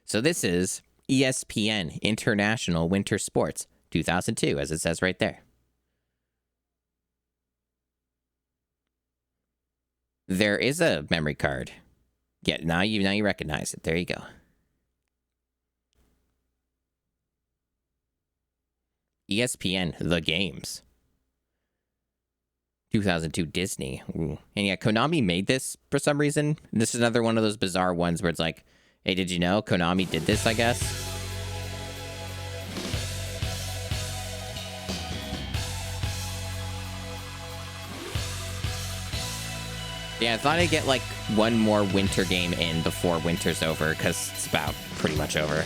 So this is ESPN International Winter Sports 2002, as it says right there. There is a memory card. Yeah, now you recognize it. There you go. ESPN The Games. 2002 Disney. Ooh. And yeah, Konami made this for some reason. This is another one of those bizarre ones where it's like, hey, did you know Konami did this, I guess? Yeah, I thought I'd get like one more winter game in before winter's over, because it's about pretty much over.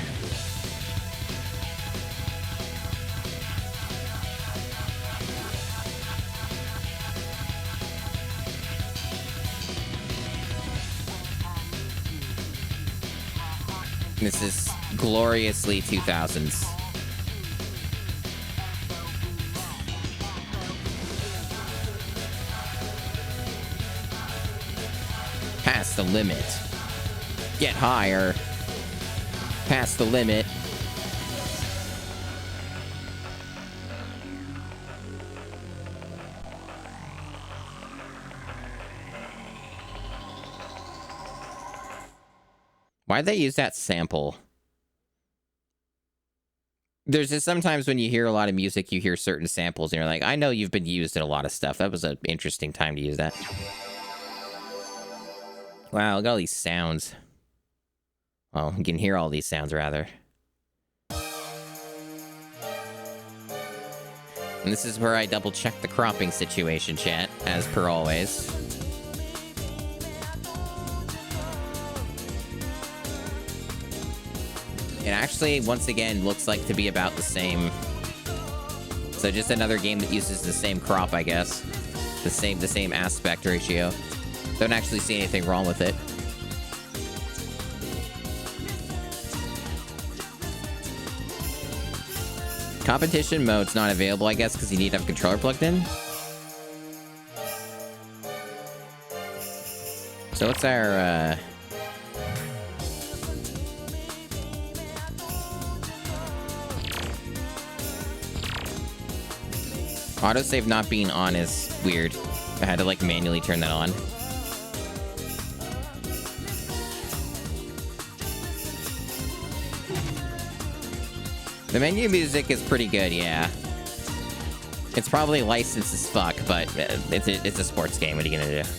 This is gloriously 2000s. Past the limit. Get higher. Past the limit. Why'd they use that sample? There's just sometimes when you hear a lot of music, you hear certain samples, and you're like, I know you've been used in a lot of stuff. That was an interesting time to use that. Wow, look at all these sounds. Well, you can hear all these sounds, rather. And this is where I double-check the cropping situation, chat, as per always. It actually, once again, looks like to be about the same. So just another game that uses the same crop, I guess. The same aspect ratio. Don't actually see anything wrong with it. Competition mode's not available, I guess, because you need to have a controller plugged in. So what's our, autosave not being on is weird. I had to, like, manually turn that on. The menu music is pretty good, yeah. It's probably licensed as fuck, but it's a sports game. What are you gonna do?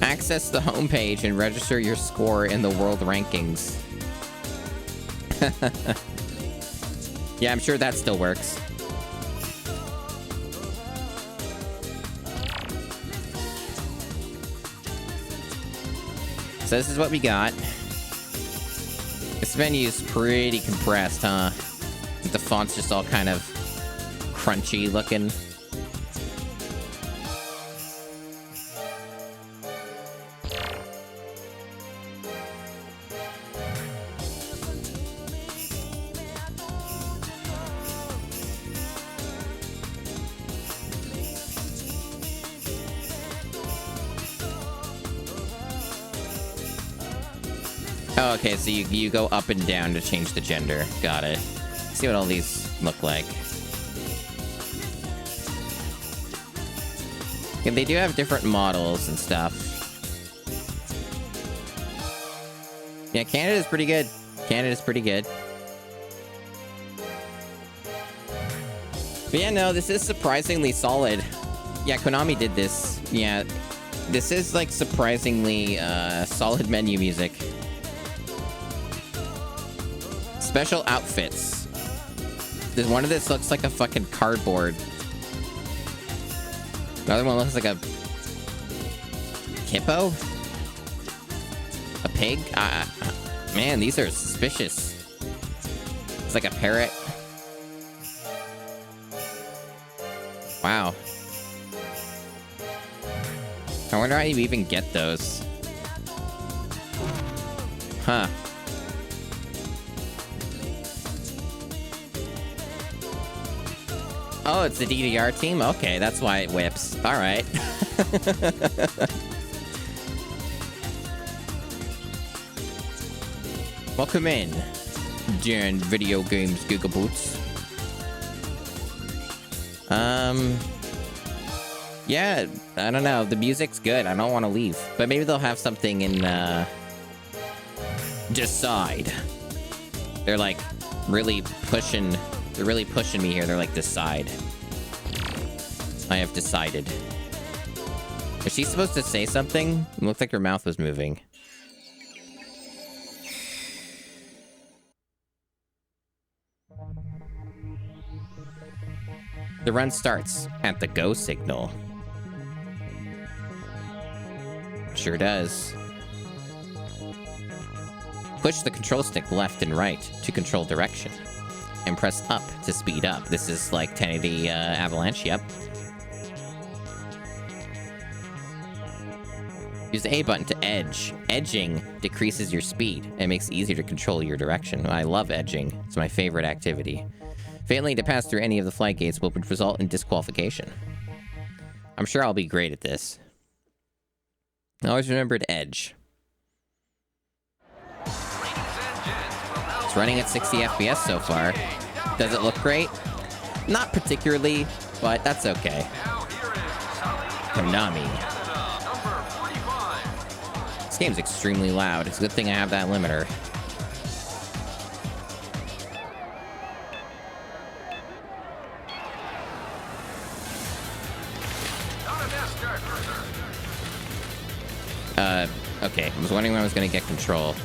Access the homepage and register your score in the world rankings. Yeah, I'm sure that still works. So this is what we got. This menu's pretty compressed, huh? The font's just all kind of crunchy looking. Oh, okay, so you go up and down to change the gender. Got it. See what all these look like. Yeah, they do have different models and stuff. Yeah, Canada's pretty good. Canada's pretty good. But yeah, no, this is surprisingly solid. Yeah, Konami did this. Yeah, this is, like, surprisingly solid menu music. Special outfits. There's one of this looks like a fucking cardboard. The other one looks like a hippo? A pig? Man, these are suspicious. It's like a parrot. Wow. I wonder how you even get those. Huh. Oh, it's the DDR team? Okay, that's why it whips. Alright. Welcome in, Jen Video Games Gigaboots. Yeah, I don't know. The music's good. I don't want to leave. But maybe they'll have something in, Decide. They're, like, really pushing... They're really pushing me here. They're like, decide. I have decided. Was she supposed to say something? It looked like her mouth was moving. The run starts at the go signal. Sure does. Push the control stick left and right to control direction. And press up to speed up. This is like 1080 Avalanche, yep. Use the A button to edge. Edging decreases your speed and makes it easier to control your direction. I love edging. It's my favorite activity. Failing to pass through any of the flight gates will result in disqualification. I'm sure I'll be great at this. Always remember to edge. It's running at 60 FPS so far. Does it look great? Not particularly, but that's okay. Konami. This game's extremely loud. It's a good thing I have that limiter. Okay. I was wondering when I was going to get control.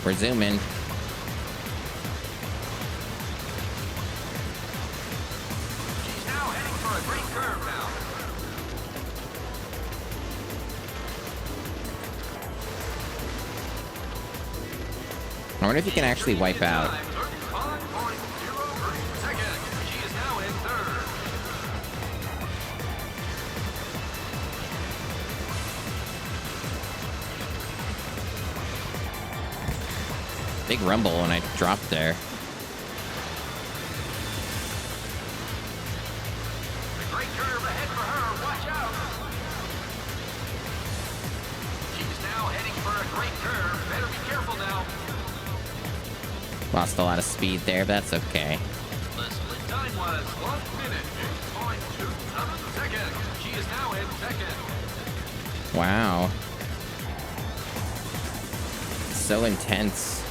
We're zooming. She's now heading for a great curve now. I wonder if you can actually wipe out. She is now in third. Big rumble when I dropped there. The great curve ahead for her. Watch out. She's now heading for a great curve. Better be careful now. Lost a lot of speed there, but that's okay. The split time was 1 minute, 8.27 seconds. She is now in second. Wow. So intense.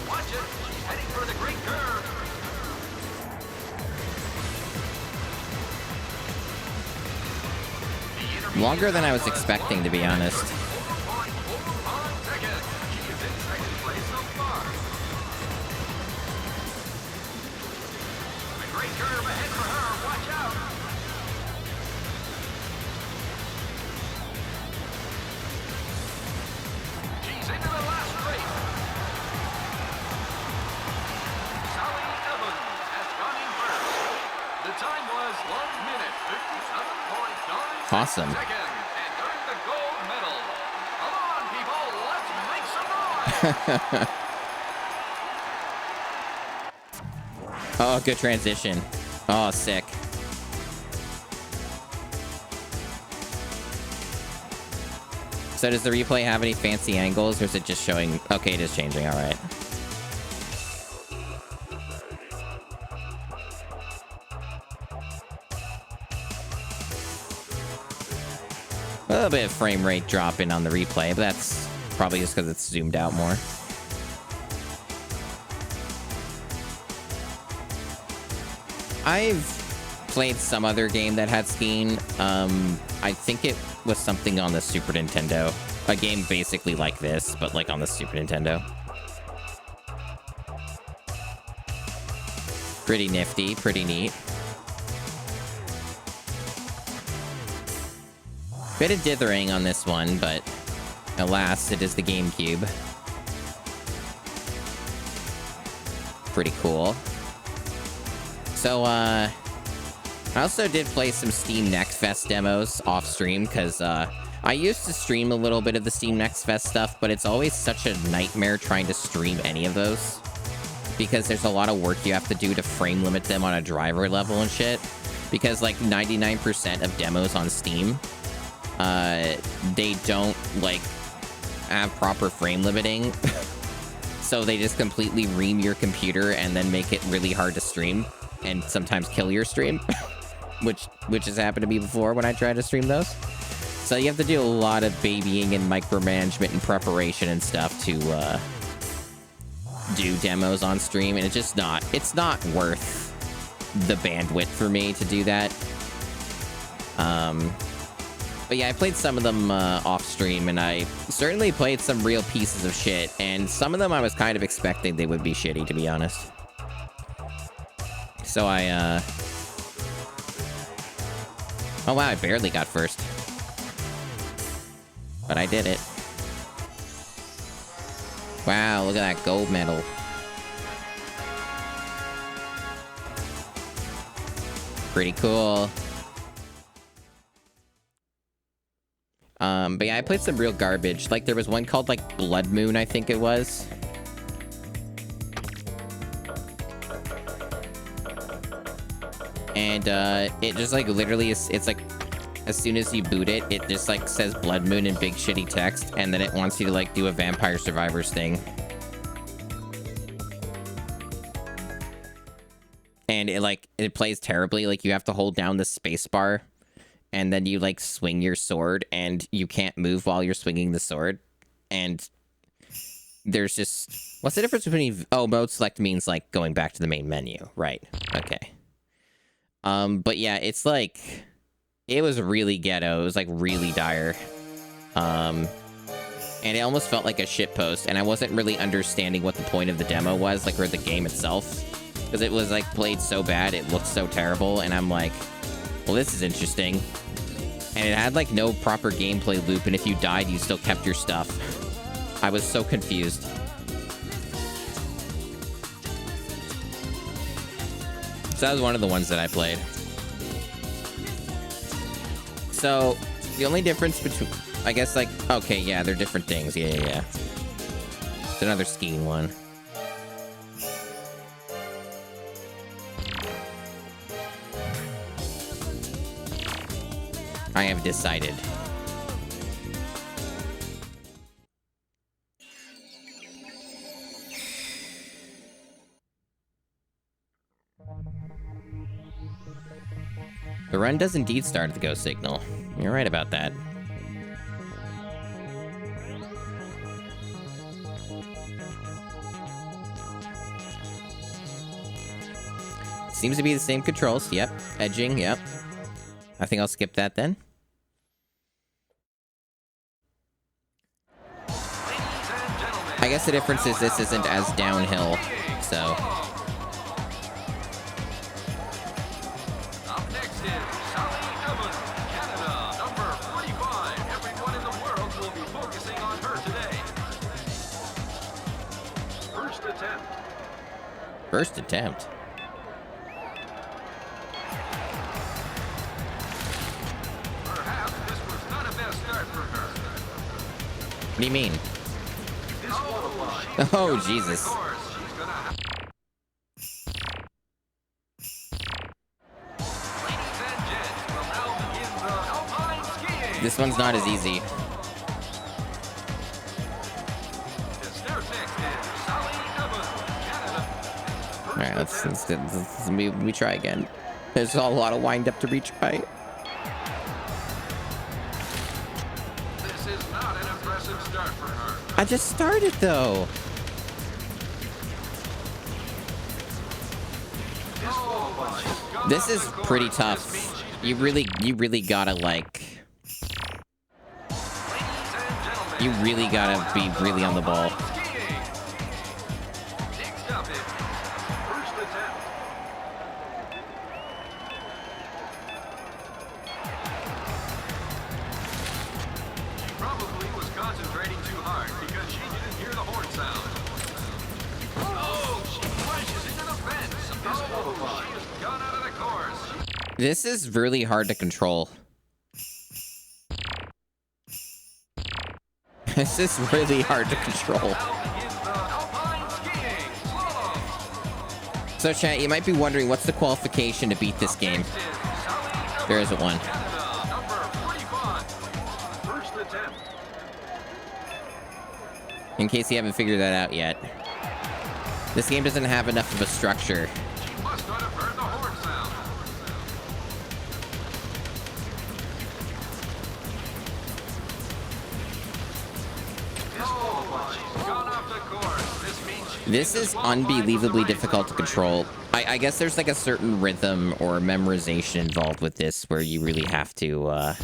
Watch it. She's heading for the great curve. Longer than I was expecting, to be honest. 4.45 seconds. She is in second place so far. The great curve ahead for her. Watch out. She's into the last straight. Sally Evans has gone in first. The time was 1 minute, 57.9 Awesome. seconds. And earned the gold medal. Come on, people, let's make some noise. Oh, good transition. Oh, sick. So does the replay have any fancy angles, or is it just showing... Okay, it is changing, alright. A little bit of frame rate dropping on the replay, but that's probably just because it's zoomed out more. I've played some other game that had skiing. I think it was something on the Super Nintendo. A game basically like this, but like on the Super Nintendo. Pretty nifty, pretty neat. Bit of dithering on this one, but alas, it is the GameCube. Pretty cool. So, I also did play some Steam Next Fest demos off stream, because, I used to stream a little bit of the Steam Next Fest stuff, but it's always such a nightmare trying to stream any of those. Because there's a lot of work you have to do to frame limit them on a driver level and shit. Because, like, 99% of demos on Steam, they don't, like, have proper frame limiting. So they just completely ream your computer and then make it really hard to stream. And sometimes kill your stream. which has happened to me before when I try to stream those. So you have to do a lot of babying and micromanagement and preparation and stuff to do demos on stream, and it's not worth the bandwidth for me to do that. But yeah, I played some of them off stream, and I certainly played some real pieces of shit, and some of them I was kind of expecting they would be shitty, to be honest. So I oh wow, I barely got first. But I did it. Wow, look at that gold medal. Pretty cool. But yeah, I played some real garbage. Like, there was one called, like, Blood Moon, I think it was. And, it just, like, literally is, it's like, as soon as you boot it, it just, like, says Blood Moon in big shitty text, and then it wants you to, like, do a Vampire Survivors thing. And it plays terribly. Like, you have to hold down the space bar, and then you, like, swing your sword, and you can't move while you're swinging the sword. And there's just... What's the difference between... Oh, mode select means, like, going back to the main menu. Right. Okay. But yeah, it's, like... It was really ghetto. It was, like, really dire. And it almost felt like a shitpost, and I wasn't really understanding what the point of the demo was, like, or the game itself. Because it was, like, played so bad, it looked so terrible, and I'm like, well, this is interesting. And it had, like, no proper gameplay loop, and if you died, you still kept your stuff. I was so confused. So that was one of the ones that I played. So, the only difference between... I guess, like... Okay, yeah, they're different things. Yeah. It's another skiing one. I have decided. The run does indeed start at the go signal. You're right about that. Seems to be the same controls. Yep. Edging. Yep. I think I'll skip that then. I guess the difference is this isn't as downhill, so... First attempt. Perhaps this was not a best start for her. What do you mean? Oh, Jesus. This one's not as easy. Alright, let me try again. There's a lot of wind up to retry. This is not an impressive start for her. I just started though. This is pretty tough. You really gotta like... You really gotta be really on the ball. This is really hard to control. This is really hard to control. So chat, you might be wondering, what's the qualification to beat this game? There isn't one. In case you haven't figured that out yet. This game doesn't have enough of a structure. This is unbelievably difficult to control. I guess there's like a certain rhythm or memorization involved with this where you really have to know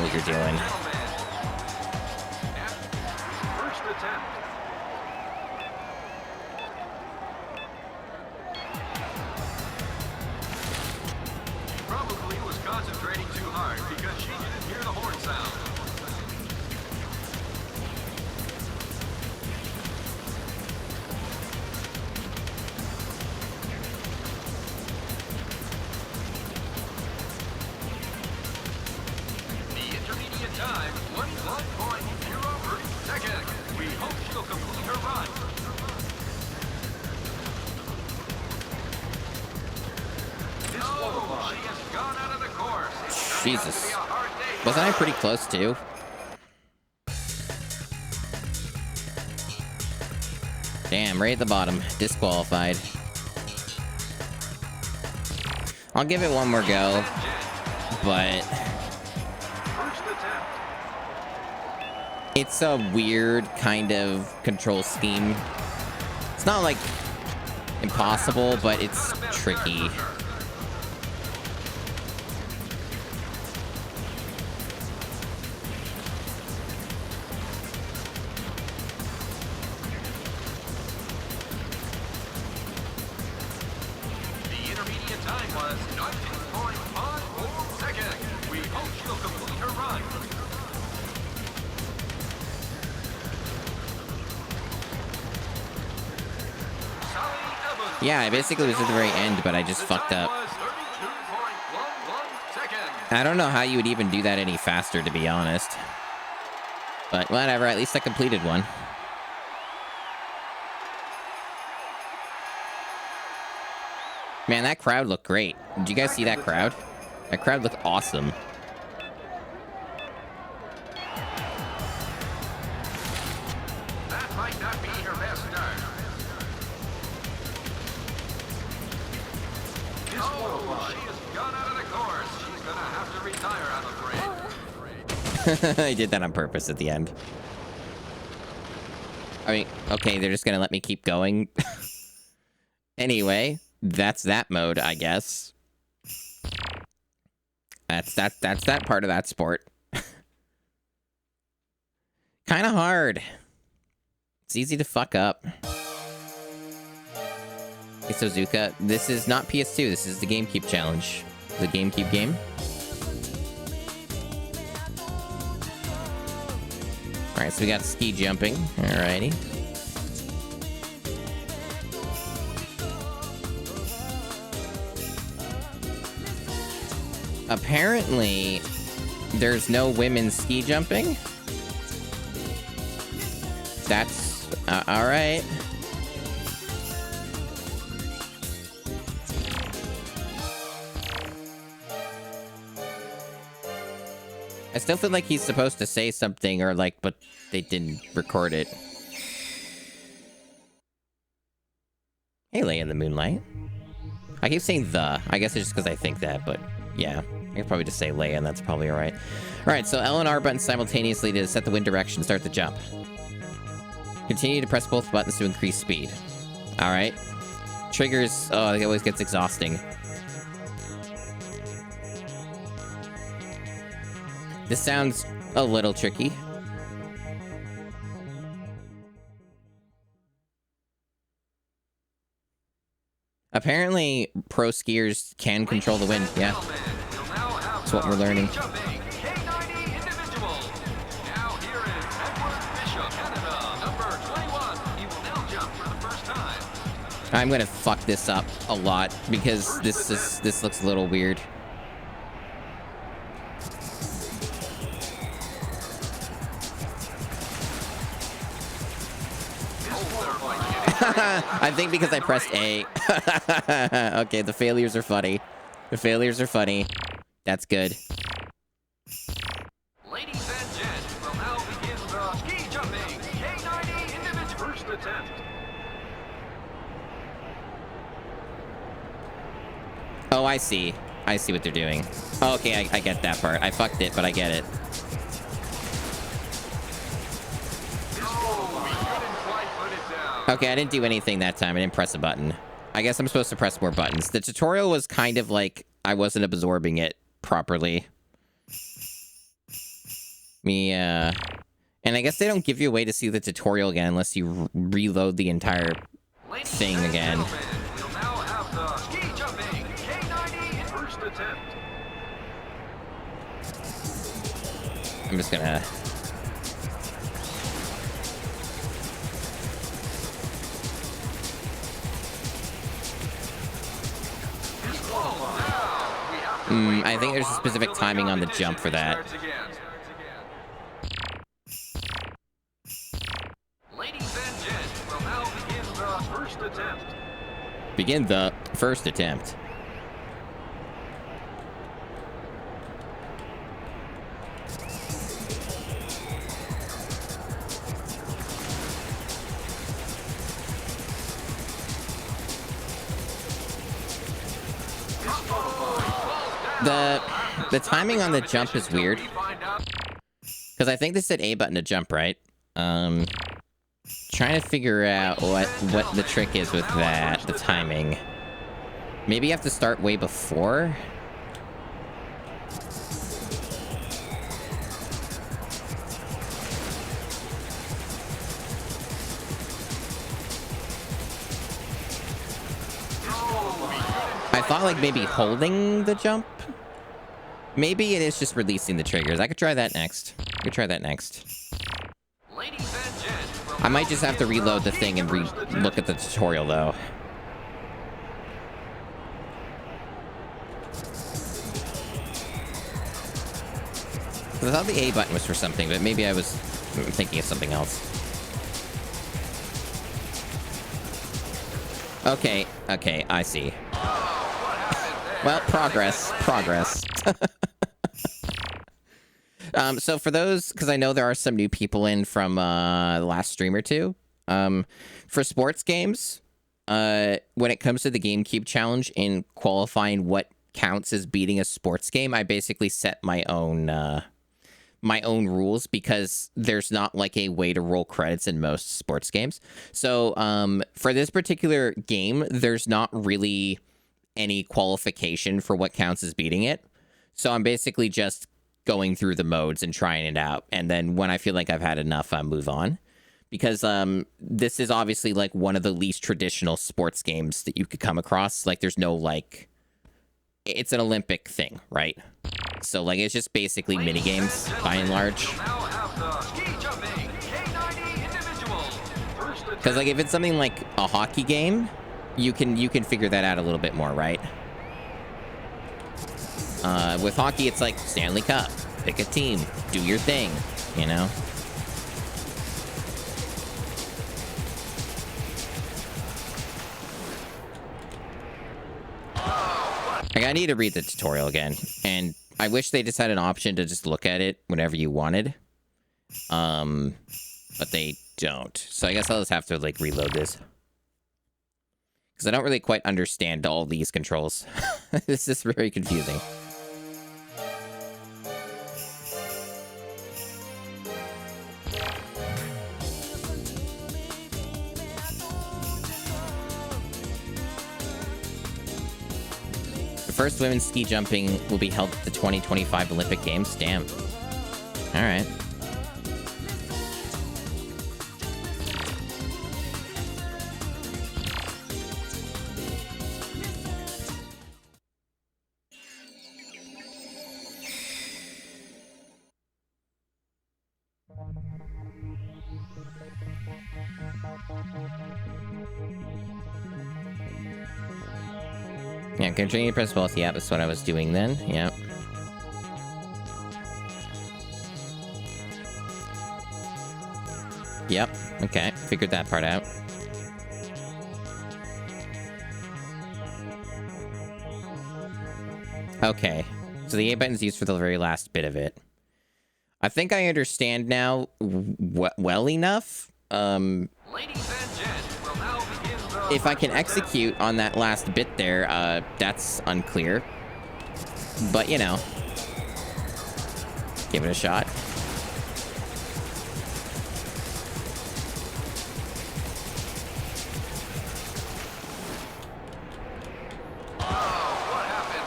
what you're doing. Probably was concentrating too hard because she didn't hear the horn sound. Time 1.0 seconds. We hope she'll complete her run. Oh, she has gone out of the course. Jesus. Wasn't I pretty close too? Damn, right at the bottom. Disqualified. I'll give it one more go. But it's a weird kind of control scheme. It's not like impossible, but it's tricky. The intermediate time was 19.54 seconds. We hope she'll complete her run. Yeah, I basically was at the very end, but I just fucked up. I don't know how you would even do that any faster, to be honest. But whatever, at least I completed one. Man, that crowd looked great. Did you guys see that crowd? That crowd looked awesome. That might not be her best start. Oh, she has gone out of the course. She's gonna have to retire, I'm afraid. I did that on purpose at the end. I mean, okay, they're just gonna let me keep going. Anyway, that's that mode, I guess. That's that part of that sport. Kind of hard. It's easy to fuck up. Hey, Suzuka, this is not PS2. This is the GameCube challenge. The GameCube game. Alright, so we got ski jumping. Alrighty. Apparently, there's no women's ski jumping. That's alright. I still feel like he's supposed to say something or like, but they didn't record it. Hey, Lay in the Moonlight. I keep saying the. I guess it's just because I think that, but yeah. I could probably just say Leia, and that's probably alright. Alright, so L and R buttons simultaneously to set the wind direction, start the jump. Continue to press both buttons to increase speed. Alright. Triggers, oh, it always gets exhausting. This sounds a little tricky. Apparently, pro skiers can control the wind, yeah. That's what we're learning. I'm gonna fuck this up a lot because this looks a little weird. I think because I pressed A. Okay, the failures are funny. The failures are funny. That's good. Ladies and gents, will now begin the ski jumping K90 individual first attempt. Oh, I see. I see what they're doing. Oh, okay, I get that part. I fucked it, but I get it. Okay, I didn't do anything that time. I didn't press a button. I guess I'm supposed to press more buttons. The tutorial was kind of like I wasn't absorbing it properly. And I guess they don't give you a way to see the tutorial again unless you reload the entire thing again. We'll now have the ski jumping K90 in first attempt. I'm just gonna... I think there's a specific timing on the jump for that. Ladies and gents, we'll now begin the first attempt. Begin the first attempt. The timing on the jump is weird. Because I think this said A button to jump, right? Trying to figure out what the trick is with that, the timing. Maybe you have to start way before? I thought like maybe holding the jump? Maybe it is just releasing the triggers. I could try that next. I might just have to reload the thing and look at the tutorial, though. I thought the A button was for something, but maybe I was thinking of something else. Okay, I see. Well, progress. So for those, because I know there are some new people in from the last stream or two, for sports games, when it comes to the GameCube challenge in qualifying what counts as beating a sports game, I basically set my own rules because there's not like a way to roll credits in most sports games. So for this particular game, there's not really any qualification for what counts as beating it. So I'm basically just going through the modes and trying it out. And then when I feel like I've had enough, I move on. Because this is obviously like one of the least traditional sports games that you could come across. Like there's no like, it's an Olympic thing, right? So like it's just basically mini games by and large. Because like if it's something like a hockey game, you can figure that out a little bit more, right? With hockey, it's like Stanley Cup. Pick a team. Do your thing, you know? Like, I need to read the tutorial again. And I wish they just had an option to just look at it whenever you wanted. But they don't. So I guess I'll just have to, like, reload this. Because I don't really quite understand all these controls. This is very confusing. The first women's ski jumping will be held at the 2025 Olympic Games. Damn. All right. Yeah, continue to press both. Yeah, that's what I was doing then. Yeah. Yep. Okay, figured that part out. Okay, so the A button is used for the very last bit of it. I think I understand now well enough. Ladies and gents, we'll now begin the If I can execute on that last bit there, that's unclear. But, you know, give it a shot.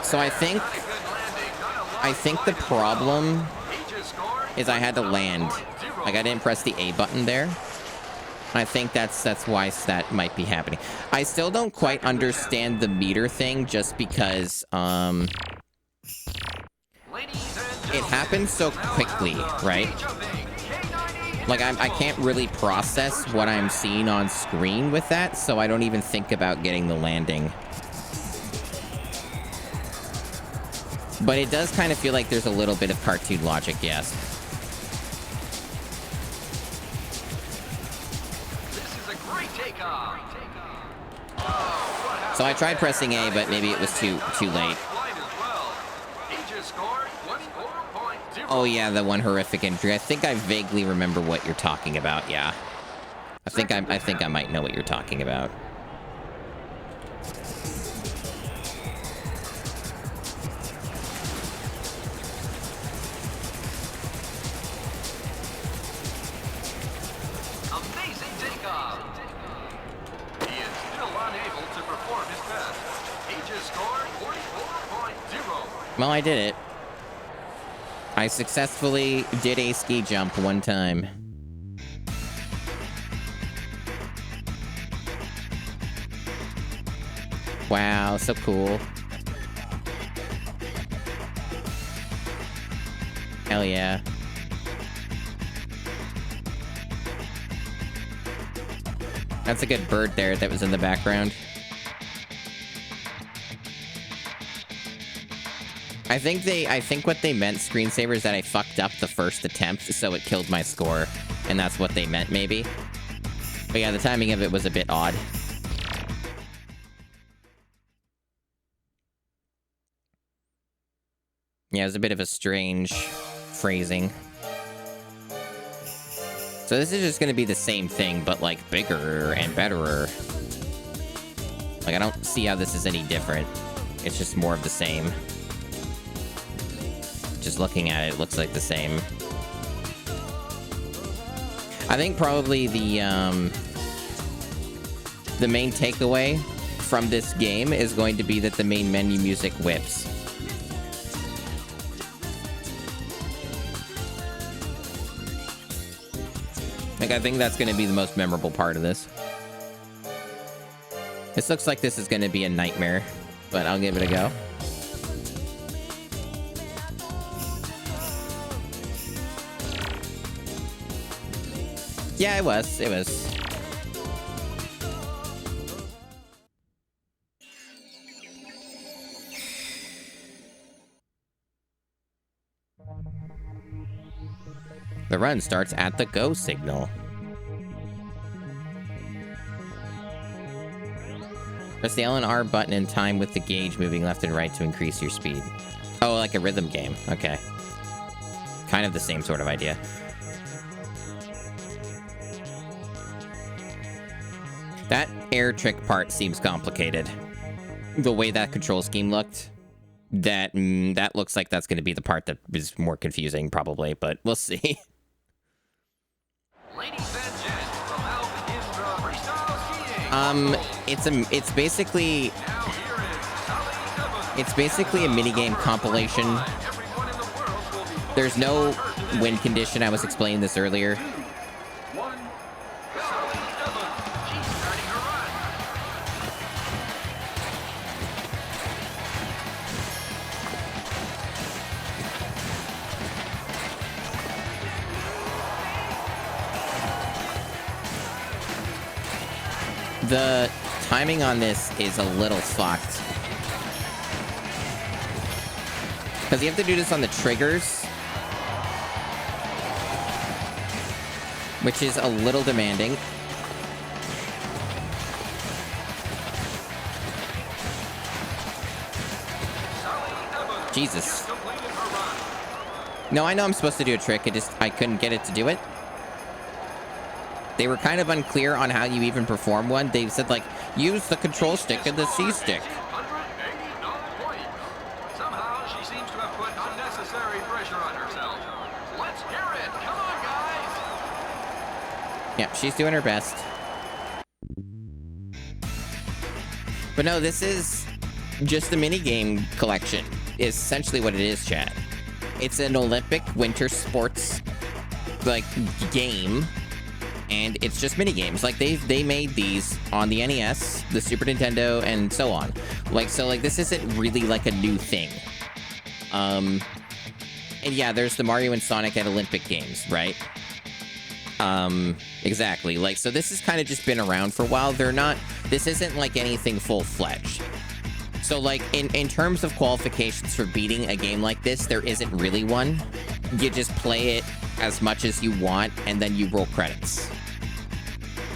So I think the problem is I had to land. Like, I didn't press the A button there. I think that's why that might be happening. I still don't quite understand the meter thing, just because it happens so quickly, right? Like, I can't really process what I'm seeing on screen with that, so I don't even think about getting the landing. But it does kind of feel like there's a little bit of cartoon logic, yes. So I tried pressing A, but maybe it was too late. Oh yeah, the one horrific injury. I think I vaguely remember what you're talking about. Yeah, I think I might know what you're talking about. amazing takeoff. He is still unable to perform his best. He just scored 44.0. Well, I did it. I successfully did a ski jump one time. Wow, so cool. Hell yeah. That's a good bird there that was in the background. I think what they meant, screensaver, is that I fucked up the first attempt, so it killed my score. And that's what they meant, maybe. But yeah, the timing of it was a bit odd. Yeah, it was a bit of a strange phrasing. So this is just going to be the same thing, but, like, bigger and betterer. Like, I don't see how this is any different. It's just more of the same. Just looking at it, it looks like the same. I think probably the main takeaway from this game is going to be that the main menu music whips. Like, I think that's going to be the most memorable part of this. This looks like this is going to be a nightmare, but I'll give it a go. Yeah, it was. It was. The run starts at the go signal. Press the L and R button in time with the gauge moving left and right to increase your speed. Oh, like a rhythm game. Okay. Kind of the same sort of idea. That air trick part seems complicated. The way that control scheme looked, that looks like that's going to be the part that is more confusing, probably, but we'll see. Ladies and gents, we'll now begin the freestyle skiing. It's basically Now here is Sally it's basically a minigame compilation. Everyone in the world will be There's no win condition. I was explaining this earlier. one. Sally Evans. She's starting her run. The timing on this is a little fucked. Because you have to do this on the triggers, which is a little demanding. Jesus. No, I know I'm supposed to do a trick. I couldn't get it to do it. They were kind of unclear on how you even perform one. They said, like, use the control stick and the C stick. Somehow she seems to have put unnecessary pressure on herself. Let's hear it. Come on, guys. Yeah, she's doing her best. But no, this is just a mini game collection. Is essentially what it is, chat. It's an Olympic winter sports like game, and it's just mini games. Like they made these on the NES, the Super Nintendo, and so on. Like this isn't really like a new thing. And yeah, there's the Mario and Sonic at Olympic Games, right? Exactly. Like, so this has kind of just been around for a while. This isn't like anything full-fledged. So, like, in terms of qualifications for beating a game like this, there isn't really one. You just play it as much as you want, and then you roll credits.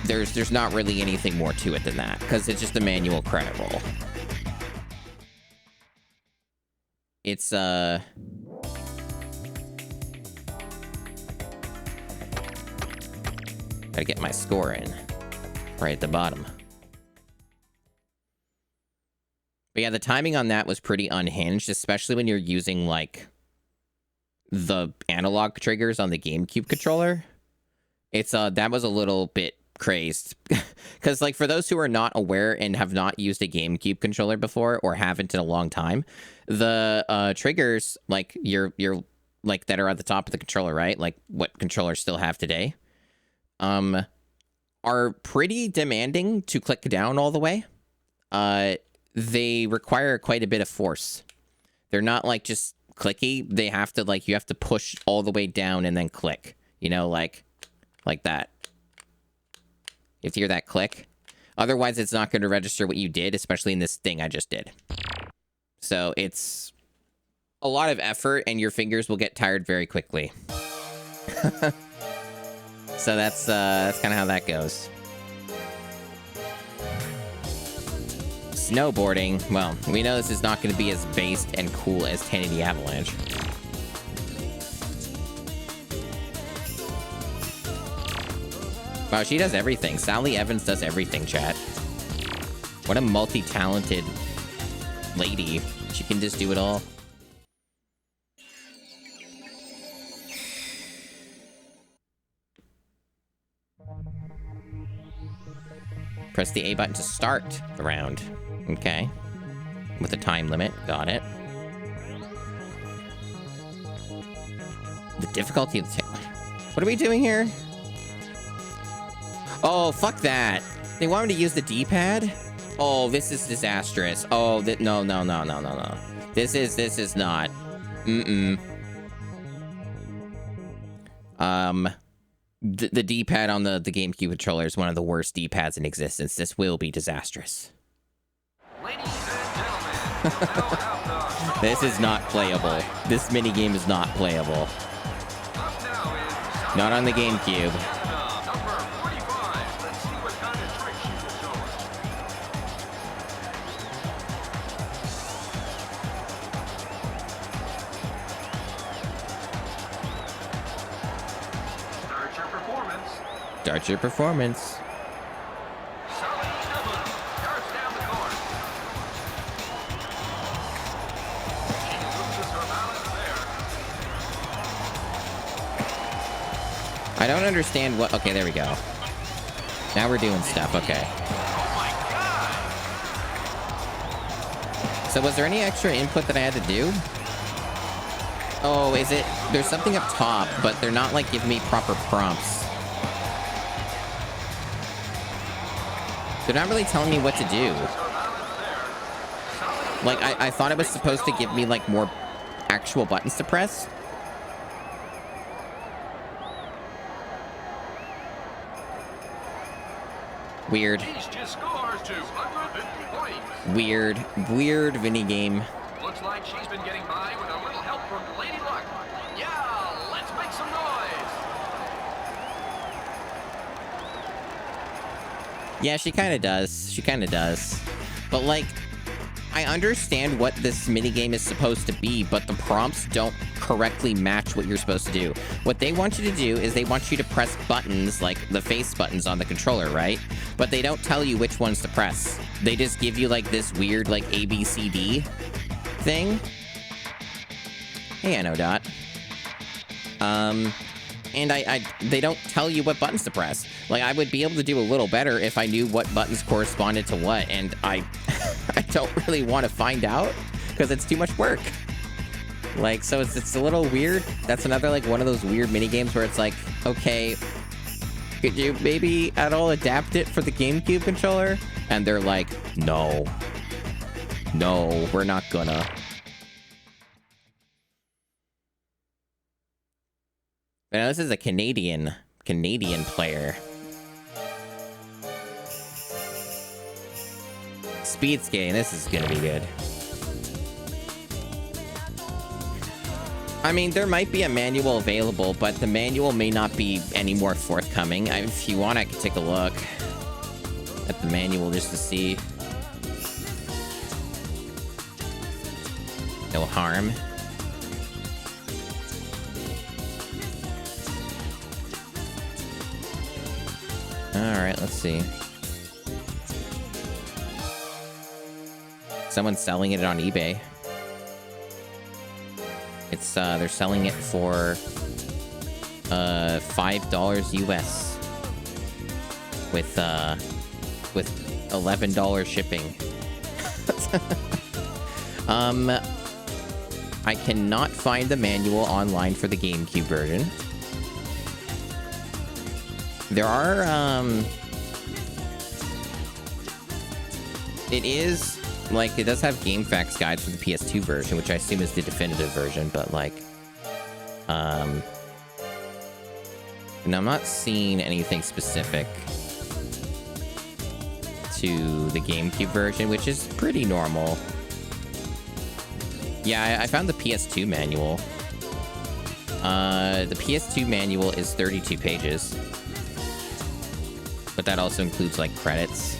There's not really anything more to it than that, because it's just a manual credit roll. It's, gotta get my score in. Right at the bottom. But yeah, the timing on that was pretty unhinged, especially when you're using, like, the analog triggers on the GameCube controller. It's, that was a little bit crazed. Because, like, for those who are not aware and have not used a GameCube controller before, or haven't in a long time, the, triggers, like, like, that are at the top of the controller, right? Like, what controllers still have today, are pretty demanding to click down all the way. They require quite a bit of force. They're not like just clicky. They have to you have to push all the way down and then click, you know, like that. You have to hear that click. Otherwise, it's not going to register what you did, especially in this thing I just did. So it's a lot of effort and your fingers will get tired very quickly. So that's kind of how that goes. Snowboarding. Well, we know this is not going to be as based and cool as 1080 Avalanche. Wow, she does everything. Sally Evans does everything, chat. What a multi-talented lady. She can just do it all. Press the A button to start the round. Okay. With a time limit. Got it. The difficulty of the... What are we doing here? Oh, fuck that. They want me to use the D-pad? Oh, this is disastrous. Oh, no. This is not. The D-pad on the GameCube controller is one of the worst D-pads in existence. This will be disastrous. Ladies and gentlemen, this is not playable. This minigame is not playable. Not on the GameCube. number 45. Let's see what kind of trick she will show us. Start your performance. Start your performance. Sally Evans darts down the court. She loses her balance there. I don't understand what... Okay, there we go. Now we're doing stuff. Okay. Oh my God! So was there any extra input that I had to do? Oh, is it... There's something up top, but they're not, like, giving me proper prompts. They're not really telling me what to do. Like, I thought it was supposed to give me, like, more actual buttons to press. Weird. Just scores 250 points. Weird minigame. Looks like like she's been getting by with a little help from Lady Luck. Yeah, let's make some noise. Yeah, she kind of does. She kind of does. But, like, I understand what this minigame is supposed to be, but the prompts don't correctly match what you're supposed to do. What they want you to do is they want you to press buttons, like the face buttons on the controller, right? But they don't tell you which ones to press. They just give you, like, this weird, like, ABCD thing. Hey, Dot. And they don't tell you what buttons to press. Like, I would be able to do a little better if I knew what buttons corresponded to what, and I don't really want to find out, because it's too much work. Like, so it's a little weird. That's another, like, one of those weird mini games where it's like, okay, could you maybe at all adapt it for the GameCube controller? And they're like, no, we're not gonna. Now, this is a Canadian player. Speed skating, this is gonna be good. I mean, there might be a manual available, but the manual may not be any more forthcoming. If you want, I can take a look at the manual just to see. No harm. Alright, let's see. Someone's selling it on eBay. It's, they're selling it for, $5 US. With $11 shipping. I cannot find the manual online for the GameCube version. There are, it is, like, it does have GameFAQs guides for the PS2 version, which I assume is the definitive version, but, like, and I'm not seeing anything specific to the GameCube version, which is pretty normal. Yeah, I found the PS2 manual. The PS2 manual is 32 pages. But that also includes, like, credits.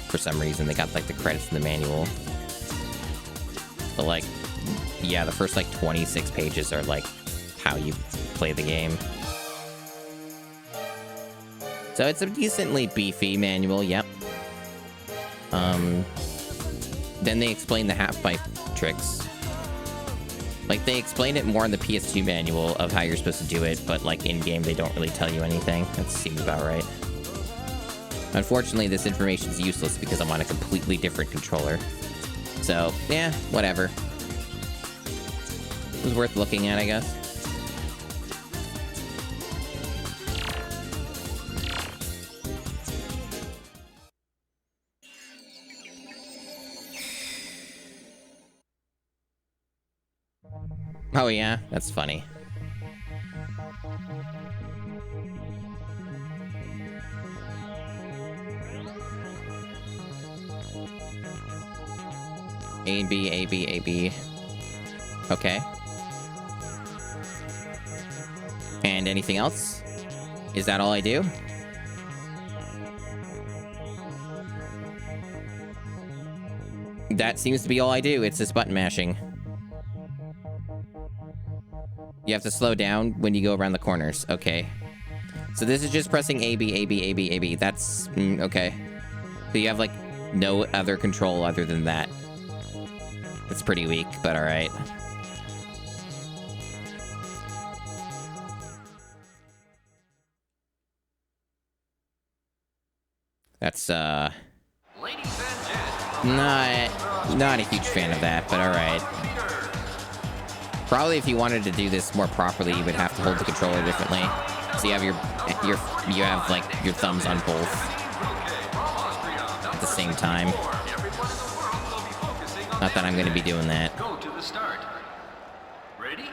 For some reason, they got, like, the credits in the manual. But, like, yeah, the first, like, 26 pages are, like, how you play the game. So it's a decently beefy manual, yep. Then they explain the half-pipe tricks. Like, they explain it more in the PS2 manual of how you're supposed to do it, but, like, in-game, they don't really tell you anything. That seems about right. Unfortunately, this information is useless because I'm on a completely different controller. So, yeah, whatever. It was worth looking at, I guess. Oh yeah, that's funny. A and B, A, B, A, B. Okay. And anything else? Is that all I do? That seems to be all I do. It's this button mashing. You have to slow down when you go around the corners. Okay. So this is just pressing A, B, A, B, A, B, A, B. That's... okay. So you have, like, no other control other than that. It's pretty weak, but alright. That's, not a huge fan of that, but alright. Probably if you wanted to do this more properly, you would have to hold the controller differently. So you have you have, like, your thumbs on both at the same time. Not that I'm going to be doing that. Go to the start. Ready?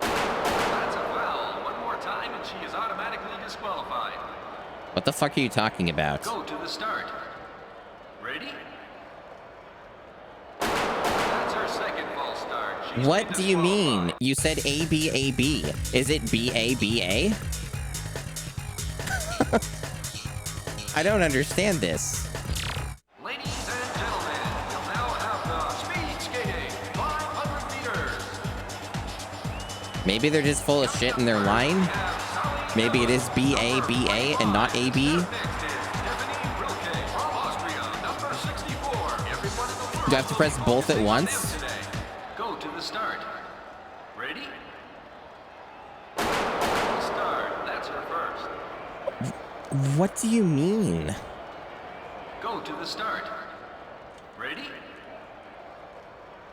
That's a foul. One more time and she is automatically disqualified. What the fuck are you talking about? Go to the start. Ready? What do you mean? You said A-B-A-B. Is it B-A-B-A? I don't understand this. Ladies and gentlemen, we'll now have the speed skating 500 meters. Maybe they're just full of shit in their line? Maybe it is B-A-B-A and not A-B? Do I have to press both at once? Go to the start. Ready? Start. That's her first. What do you mean? Go to the start. Ready?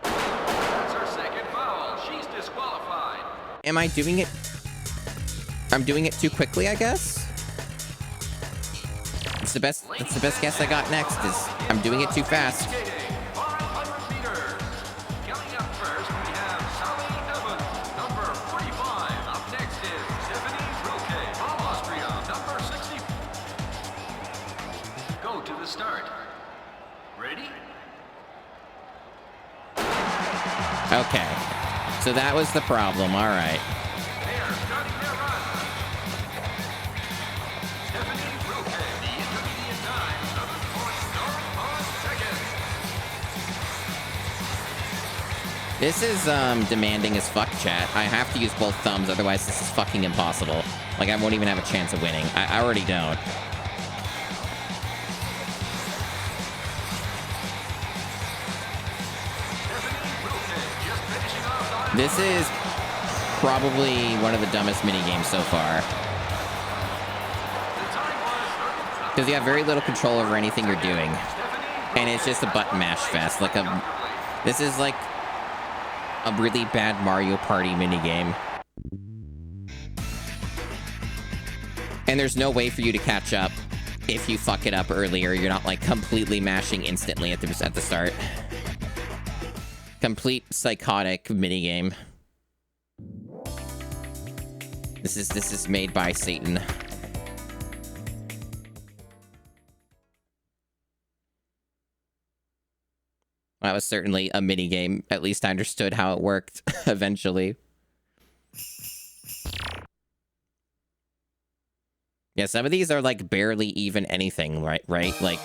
That's her second foul. She's disqualified. Am I doing it? I'm doing it too quickly, I guess? It's the best guess I got next is I'm doing it too fast. Start. Ready? Okay. So that was the problem. All right. They are starting their run. Stephanie Rilke, the intermediate time, 7.05 seconds. This is demanding as fuck, chat. I have to use both thumbs, otherwise this is fucking impossible. Like, I won't even have a chance of winning. I already don't. This is probably one of the dumbest minigames so far. Because you have very little control over anything you're doing. And it's just a button mash fest. This is like a really bad Mario Party minigame. And there's no way for you to catch up if you fuck it up earlier. You're not like completely mashing instantly at the start. Complete psychotic minigame. This is made by Satan. That was certainly a minigame. At least I understood how it worked eventually. Yeah, some of these are like barely even anything, right? Like,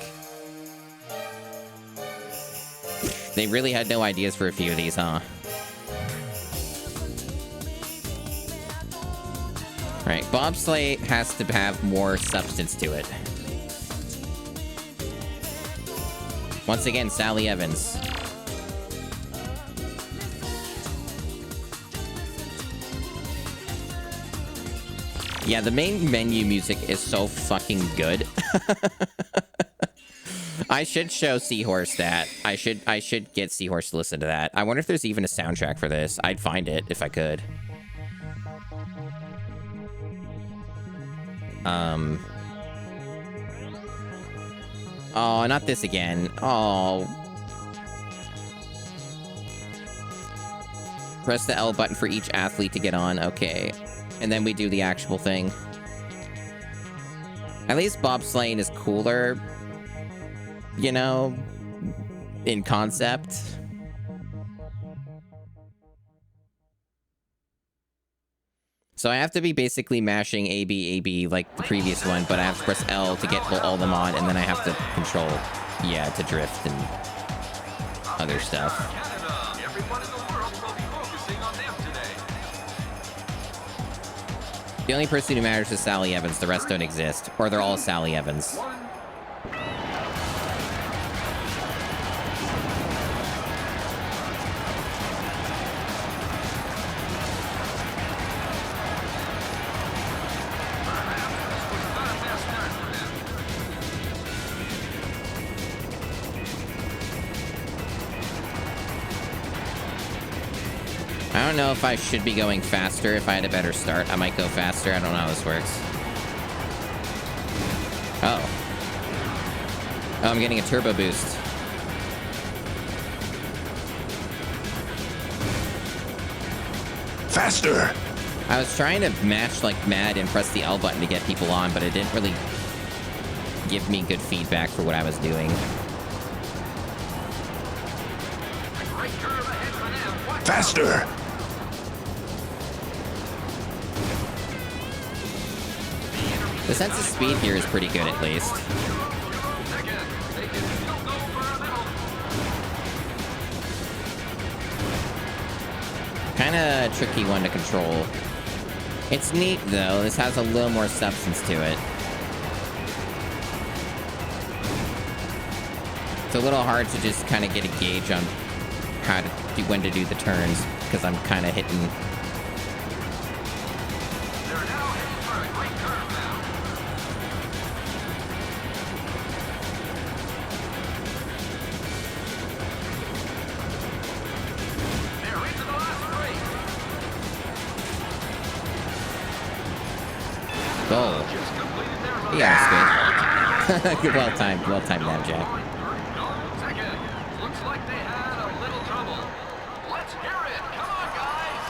they really had no ideas for a few of these, huh? Right, bobsleigh has to have more substance to it. Once again, Sally Evans. Yeah, the main menu music is so fucking good. I should show Seahorse that. I should get Seahorse to listen to that. I wonder if there's even a soundtrack for this. I'd find it if I could. Oh, not this again. Oh. Press the L button for each athlete to get on. Okay. And then we do the actual thing. At least bobsleighing is cooler, you know, in concept. So I have to be basically mashing A, B, A, B like the previous one, but I have to press L to get all them on, and then I have to control, yeah, to drift and other stuff. The only person who matters is Sally Evans. The rest don't exist. Or they're all Sally Evans. I don't know if I should be going faster. If I had a better start, I might go faster. I don't know how this works. Oh. Oh, I'm getting a turbo boost. Faster! I was trying to mash like mad and press the L button to get people on, but it didn't really give me good feedback for what I was doing. Right curve ahead for them. Watch Faster! The sense of speed here is pretty good, at least. Kind of tricky one to control. It's neat, though. This has a little more substance to it. It's a little hard to just kind of get a gauge on how to do, when to do the turns, because I'm kind of hitting. They're now heading for a great curve now. They're into the last straight. Goal. Just completed their run. Yeah, that's good. Well timed now, Jack. Looks like they had a little trouble. Let's hear it. Come on, guys.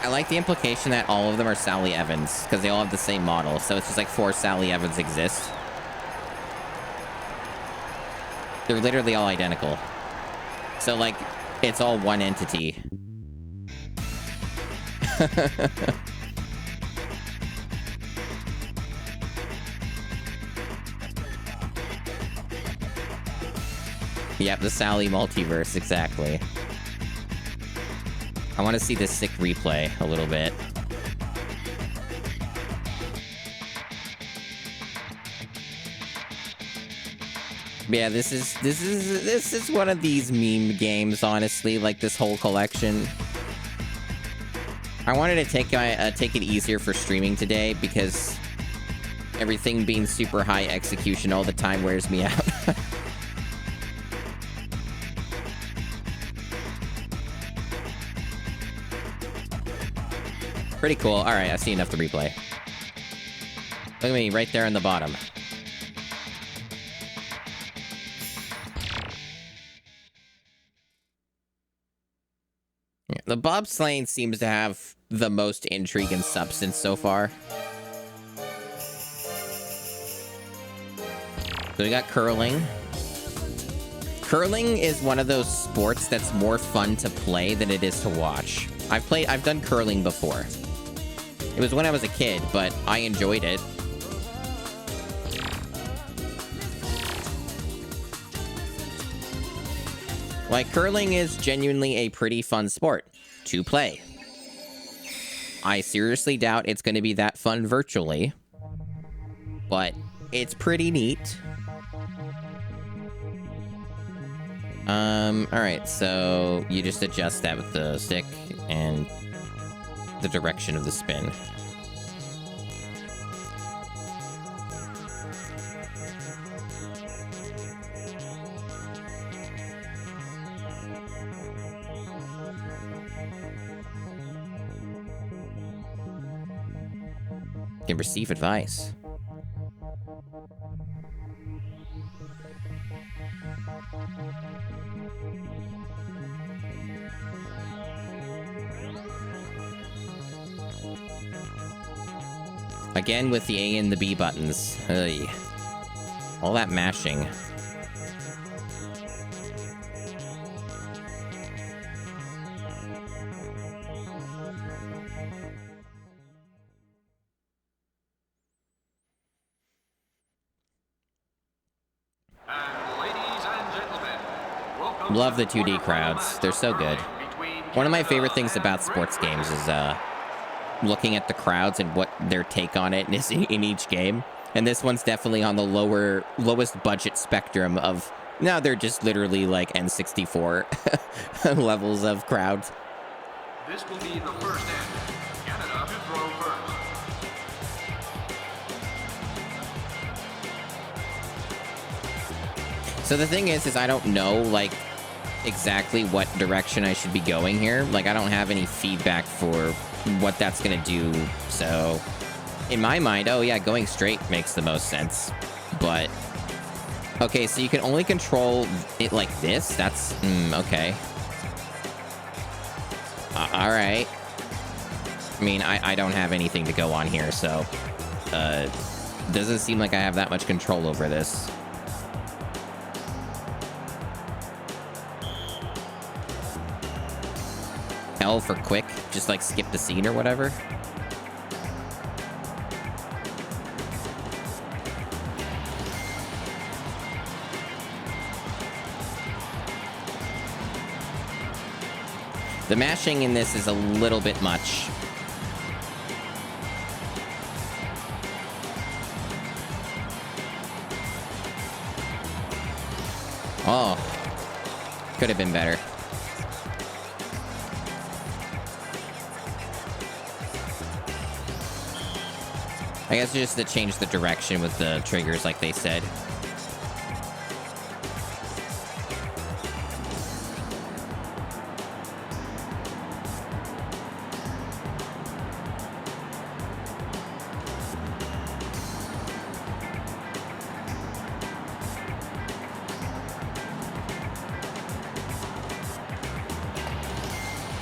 I like the implication that all of them are Sally Evans, because they all have the same model, so it's just like 4 Sally Evans exist. They're literally all identical. So, like, it's all one entity. Yep, the Sally multiverse, exactly. I want to see this sick replay a little bit. Yeah, this is one of these meme games, honestly, like this whole collection. I wanted to take it easier for streaming today because everything being super high execution all the time wears me out. Pretty cool. All right, I see enough to replay. Look at me, right there in the bottom. Yeah, the bobsleighing seems to have the most intrigue and substance so far. So we got curling. Curling is one of those sports that's more fun to play than it is to watch. I've done curling before. It was when I was a kid, but I enjoyed it. Like, curling is genuinely a pretty fun sport to play. I seriously doubt it's going to be that fun virtually, but it's pretty neat. Alright, so you just adjust that with the stick and the direction of the spin. You can receive advice. Again with the A and the B buttons. Ugh. All that mashing. Love the 2D crowds. They're so good. One of my favorite things about sports games is looking at the crowds and what their take on it is in each game. And this one's definitely on the lowest budget spectrum of, no, they're just literally like N64 levels of crowds. This will be the first end. Canada to throw first. So the thing is I don't know, like, exactly what direction I should be going here. Like, I don't have any feedback for what that's gonna do. So, in my mind, oh yeah, going straight makes the most sense. But, okay, so you can only control it like this? That's, okay. Alright. I mean, I don't have anything to go on here, so, doesn't seem like I have that much control over this. L for quick. Just, like, skip the scene or whatever. The mashing in this is a little bit much. Oh. Could have been better. I guess just to change the direction with the triggers like they said.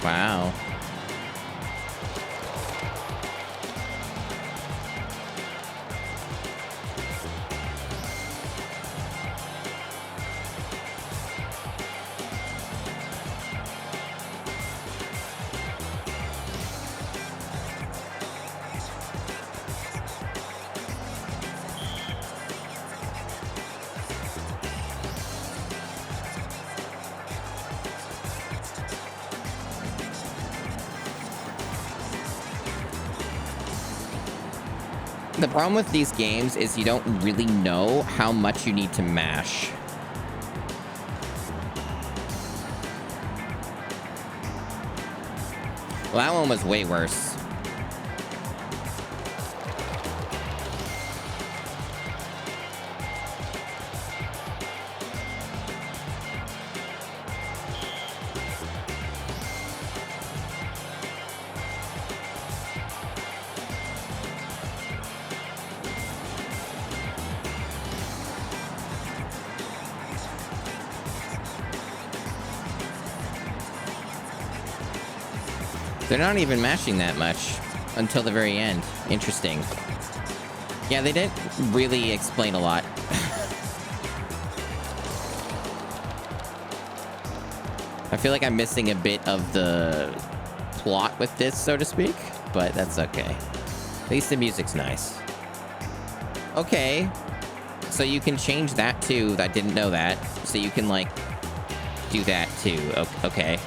Wow. The problem with these games is you don't really know how much you need to mash. Well, that one was way worse. They're not even mashing that much until the very end. Interesting. Yeah, they didn't really explain a lot. I feel like I'm missing a bit of the plot with this, so to speak, but that's okay. At least the music's nice. Okay. So you can change that too. I didn't know that. So you can, like, do that too. Okay.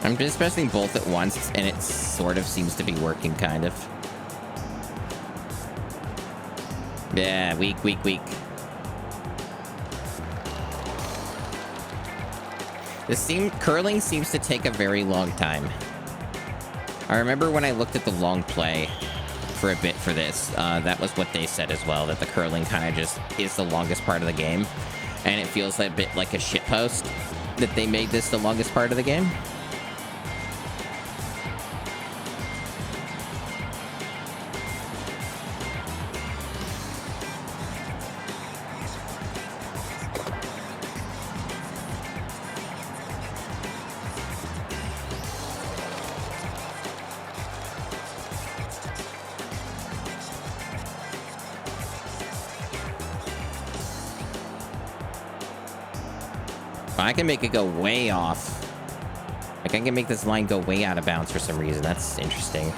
I'm just pressing both at once, and it sort of seems to be working, kind of. Yeah, weak. Curling seems to take a very long time. I remember when I looked at the long play for a bit for this, that was what they said as well, that the curling kind of just is the longest part of the game. And it feels a bit like a shitpost that they made this the longest part of the game. I can make it go way off. Like, I can make this line go way out of bounds for some reason. That's interesting.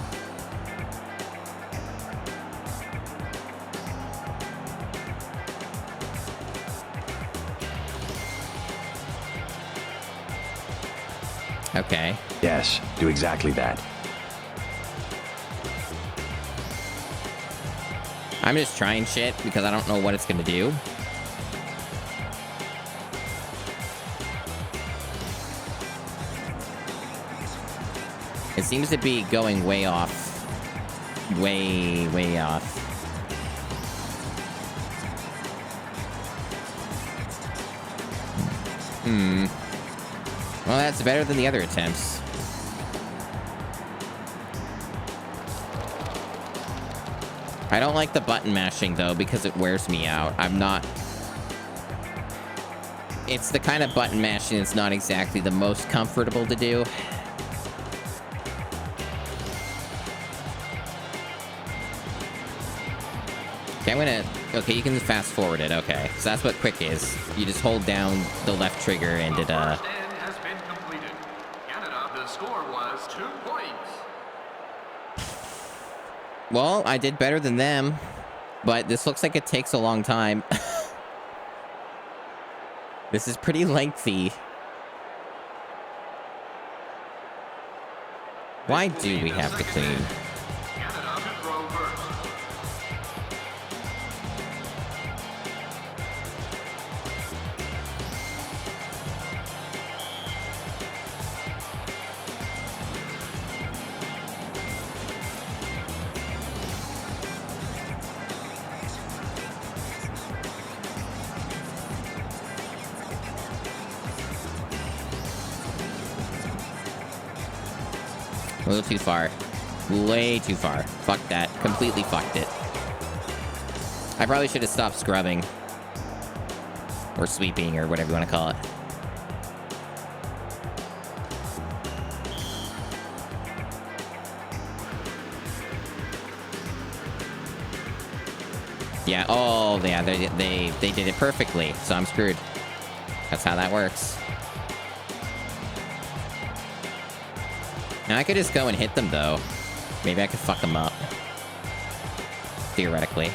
Okay. Yes, do exactly that. I'm just trying shit because I don't know what it's gonna do. It seems to be going way off. Way off. Well, that's better than the other attempts. I don't like the button mashing, though, because it wears me out. I'm not... It's the kind of button mashing that's not exactly the most comfortable to do. Okay, I'm gonna... Okay, you can fast forward it, okay. So that's what quick is. You just hold down the left trigger and it, The first end has been completed. Canada, the score was 2 points. Well, I did better than them, but this looks like it takes a long time. This is pretty lengthy. Why do we have to clean? Canada to throw first. A little too far. Way too far. Fuck that. Completely fucked it. I probably should have stopped scrubbing. Or sweeping, or whatever you want to call it. Yeah, oh, yeah, they did it perfectly, so I'm screwed. That's how that works. Now I could just go and hit them, though. Maybe I could fuck them up. Theoretically.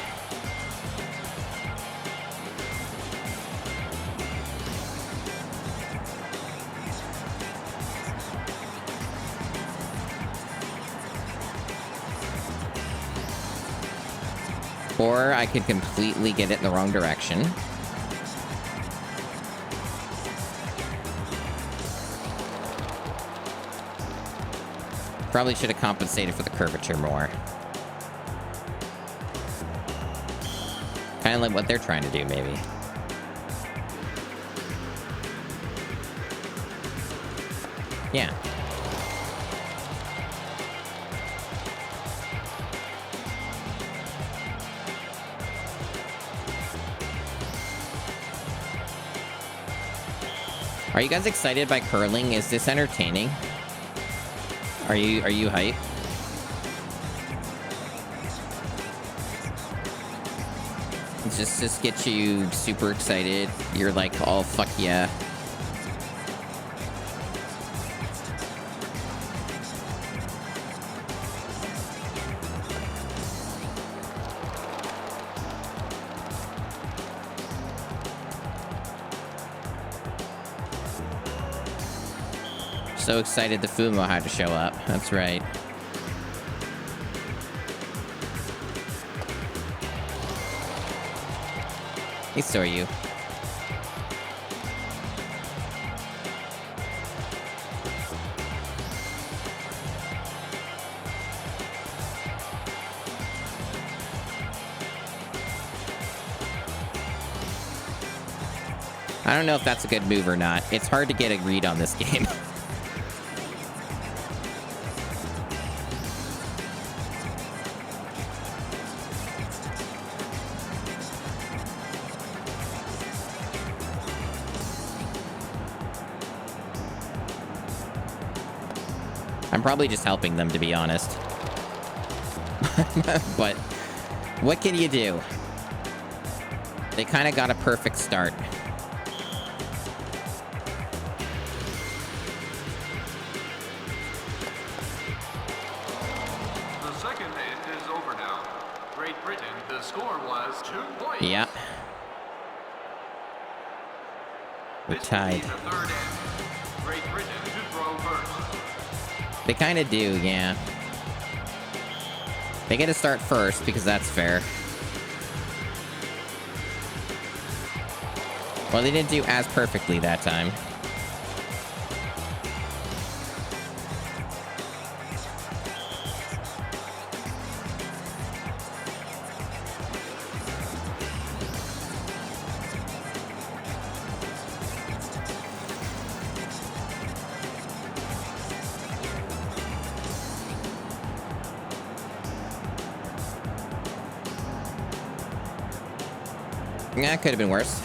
Or I could completely get it in the wrong direction. Probably should have compensated for the curvature more. Kind of like what they're trying to do, maybe. Yeah. Are you guys excited by curling? Is this entertaining? Are you hype? Just get you super excited. You're like, oh fuck yeah. So excited the Fumo had to show up. That's right. Hey, so are you. I don't know if that's a good move or not. It's hard to get a read on this game. I'm probably just helping them, to be honest. But what can you do? They kind of got a perfect start. The second end is over now. Great Britain, the score was 2 points. Yeah. We're This will be tied. the third end. Great Britain to throw first. They kind of do, yeah. They get to start first, because that's fair. Well, they didn't do as perfectly that time. Yeah, it could have been worse.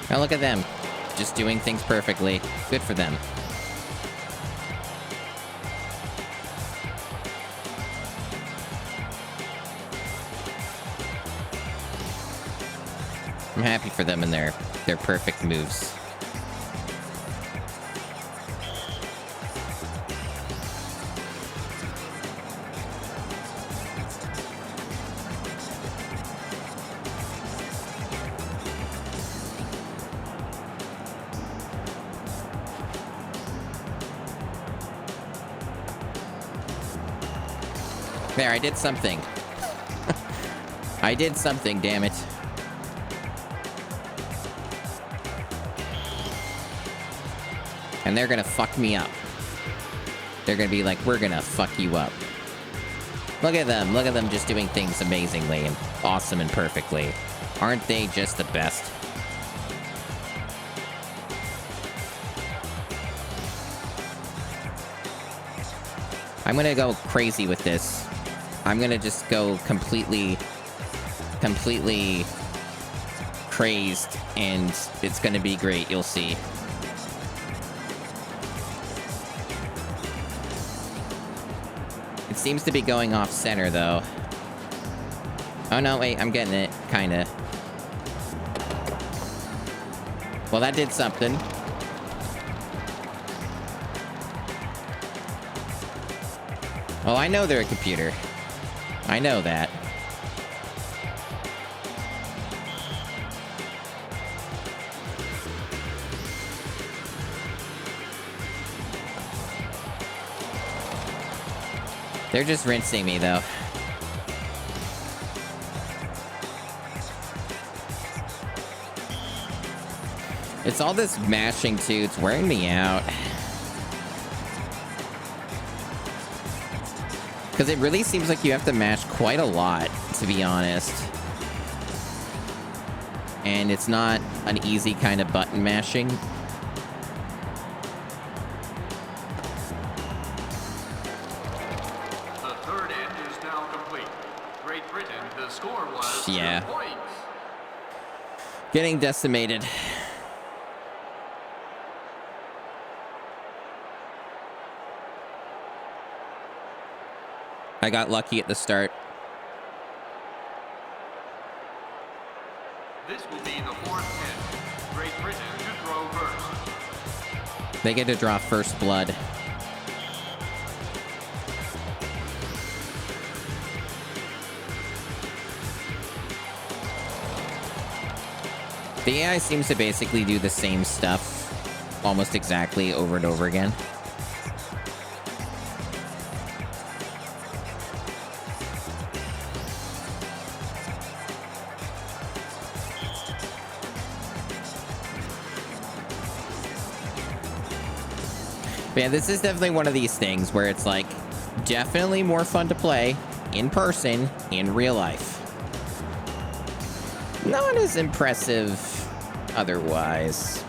Now look at them. Just doing things perfectly. Good for them. I'm happy for them and their perfect moves. There, I did something. I did something, damn it. And they're gonna fuck me up. They're gonna be like, we're gonna fuck you up. Look at them just doing things amazingly and awesome and perfectly. Aren't they just the best? I'm gonna go crazy with this. I'm gonna just go completely crazed, and it's gonna be great, you'll see. It seems to be going off center, though. Oh, no, wait, I'm getting it, kinda. Well, that did something. Oh, I know they're a computer. I know that. They're just rinsing me, though. It's all this mashing, too. It's wearing me out. Because it really seems like you have to mash quite a lot, to be honest. And it's not an easy kind of button mashing. Yeah. Getting decimated. I got lucky at the start. This will be the fourth hit. Great Britain to throw first. They get to draw first blood. The AI seems to basically do the same stuff almost exactly over and over again. But yeah, this is definitely one of these things where it's like definitely more fun to play in person in real life. Not as impressive otherwise.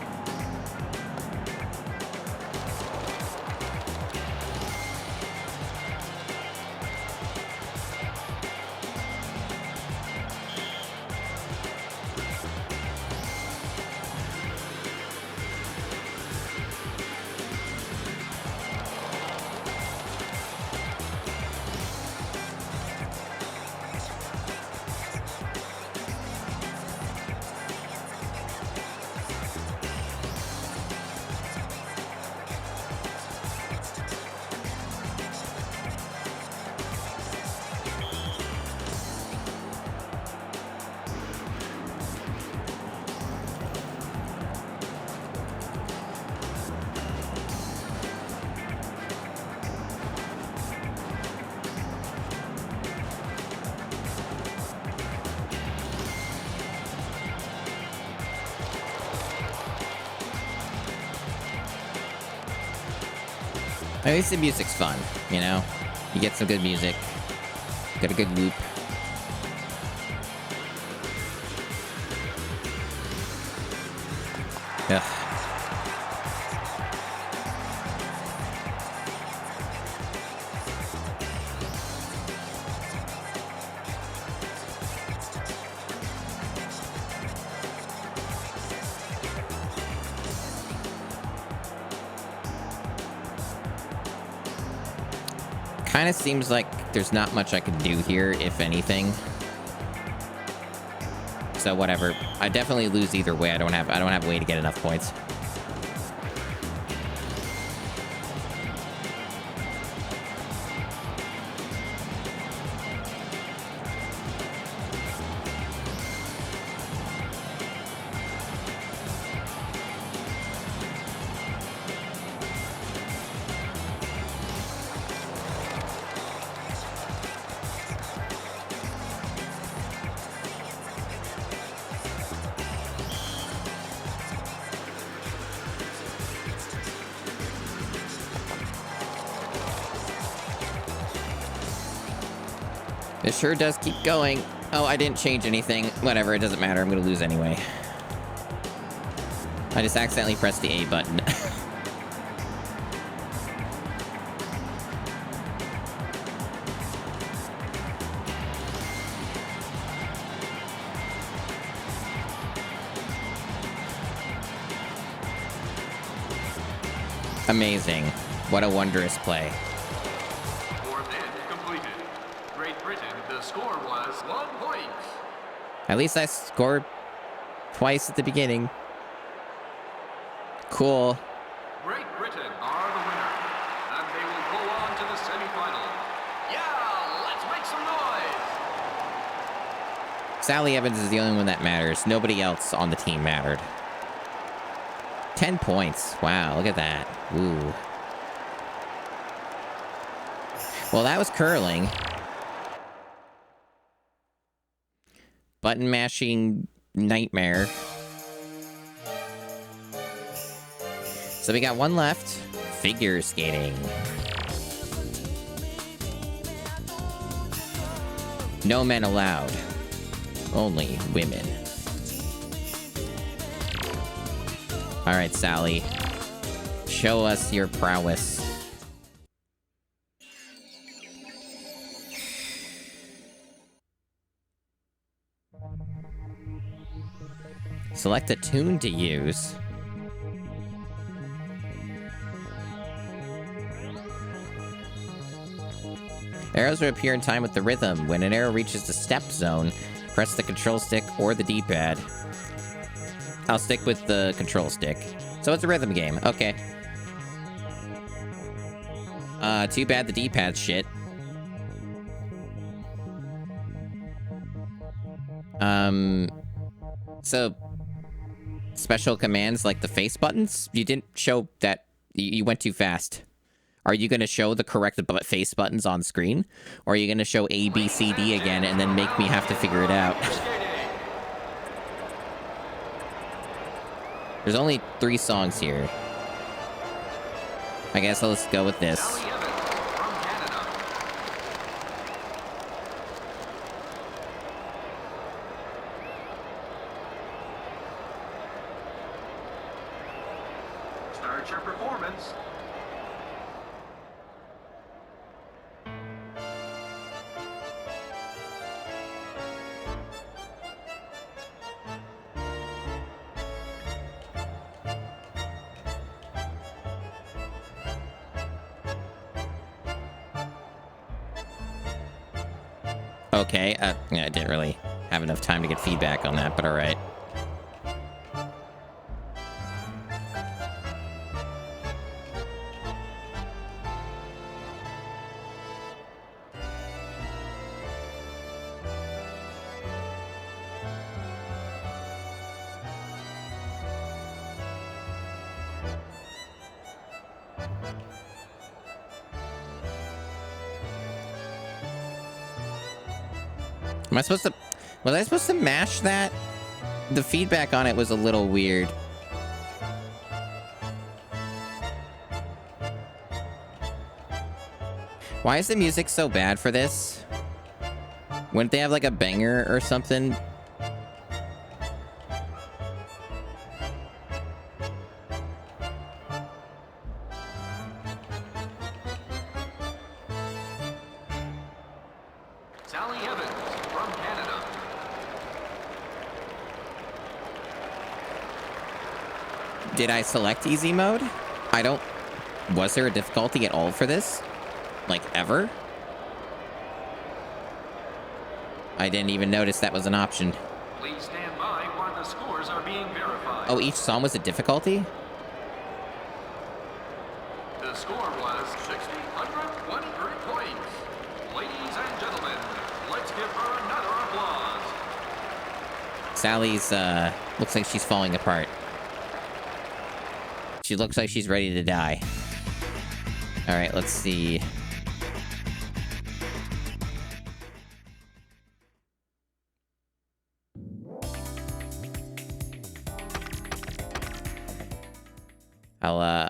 At least the music's fun, you know? You get some good music. Get a good loop. Ugh. Kind of seems like there's not much I can do here, if anything. So whatever. I definitely lose either way. I don't have a way to get enough points. It sure does keep going. Oh, I didn't change anything. Whatever, it doesn't matter. I'm gonna lose anyway. I just accidentally pressed the A button. Amazing. What a wondrous play. Fourth end completed. Great Britain, the score was 1 point. At least I scored twice at the beginning. Cool. Great Britain are the winner, and they will go on to the semifinal. Yeah, let's make some noise. Sally Evans is the only one that matters. Nobody else on the team mattered. 10 points. Wow, look at that. Ooh. Well, that was curling. Button mashing nightmare. So we got one left. Figure skating. No men allowed. Only women. All right, Sally. Show us your prowess. Select a tune to use. Arrows will appear in time with the rhythm. When an arrow reaches the step zone, press the control stick or the D-pad. I'll stick with the control stick. So it's a rhythm game. Okay. Too bad the D-pad's shit. So special commands like the face buttons? You didn't show that. You went too fast. Are you going to show the correct face buttons on screen? Or are you going to show A, B, C, D again and then make me have to figure it out? There's only 3 songs here. I guess let's go with this. Sally Evans from Canada. Start your performance. Okay, yeah, I didn't really have enough time to get feedback on that, but alright. Am I supposed to... Was I supposed to mash that? The feedback on it was a little weird. Why is the music so bad for this? Wouldn't they have like a banger or something? Sally Evans from Canada. Did I select easy mode? I don't... Was there a difficulty at all for this? Like, ever? I didn't even notice that was an option. Please stand by while the scores are being verified. Oh, each song was a difficulty? The score was 1,623 points. Ladies and gentlemen, let's give her another applause. Sally's, looks like she's falling apart. She looks like she's ready to die. Alright, let's see.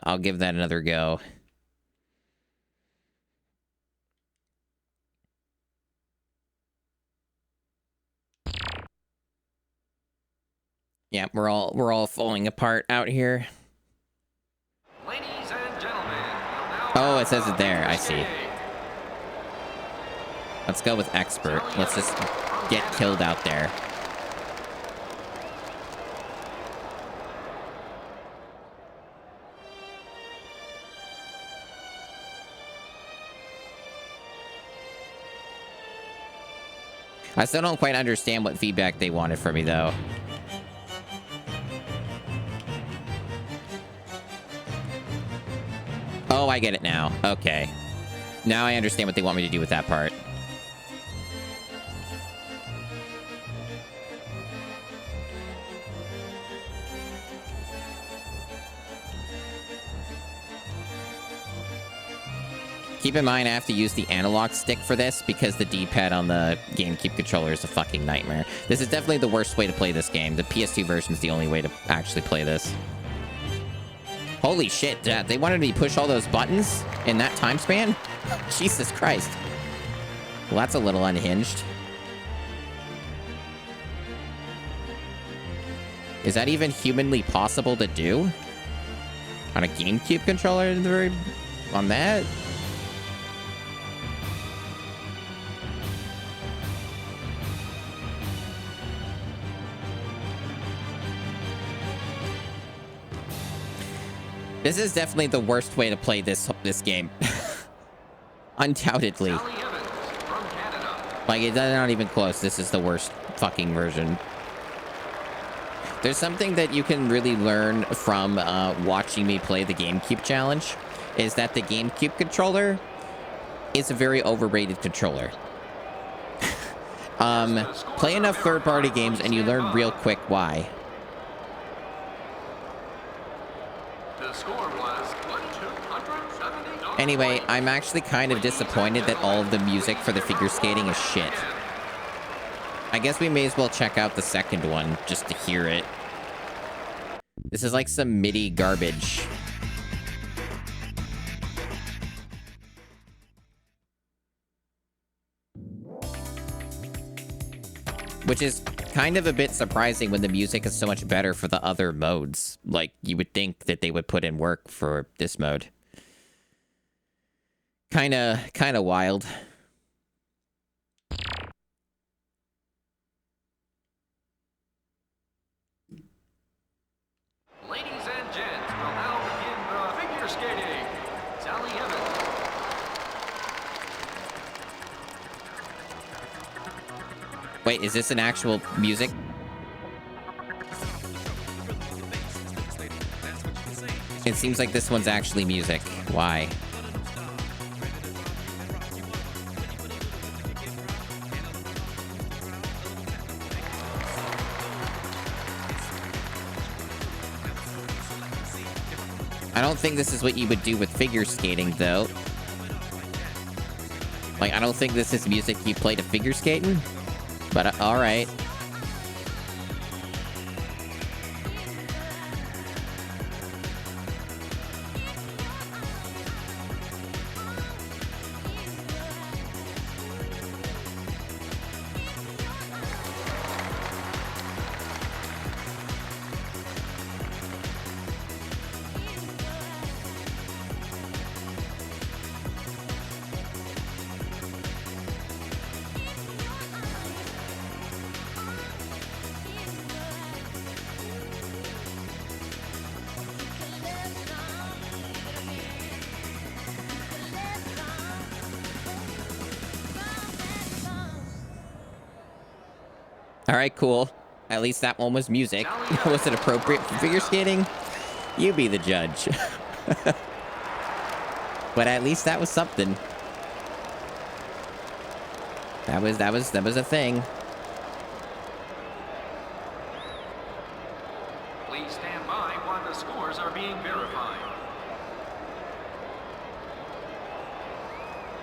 I'll give that another go. Yeah, we're all falling apart out here. Ladies and gentlemen, we'll now Oh, it says it there. I see. Let's go with expert. Let's just get killed out there. I still don't quite understand what feedback they wanted from me, though. Oh, I get it now. Okay. Now I understand what they want me to do with that part. Keep in mind, I have to use the analog stick for this because the D-pad on the GameCube controller is a fucking nightmare. This is definitely the worst way to play this game. The PS2 version is the only way to actually play this. Holy shit, they wanted me to push all those buttons in that time span? Jesus Christ. Well, that's a little unhinged. Is that even humanly possible to do? On a GameCube controller on that? This is definitely the worst way to play this game. Undoubtedly. Like, it's not even close. This is the worst fucking version. There's something that you can really learn from watching me play the GameCube challenge, is that the GameCube controller is a very overrated controller. Play enough third-party games and you learn real quick why. Anyway, I'm actually kind of disappointed that all of the music for the figure skating is shit. I guess we may as well check out the second one just to hear it. This is like some MIDI garbage. Which is kind of a bit surprising when the music is so much better for the other modes. Like, you would think that they would put in work for this mode. Kinda wild. Ladies and gents, we'll now begin the figure skating. Sally Evans. Wait, is this an actual music? It seems like this one's actually music. Why? I don't think this is what you would do with figure skating, though. Like, I don't think this is music you play to figure skating. But, alright. All right, cool. At least that one was music. Was it appropriate for figure skating? You be the judge. But at least that was something. That was a thing. Please stand by while the scores are being verified.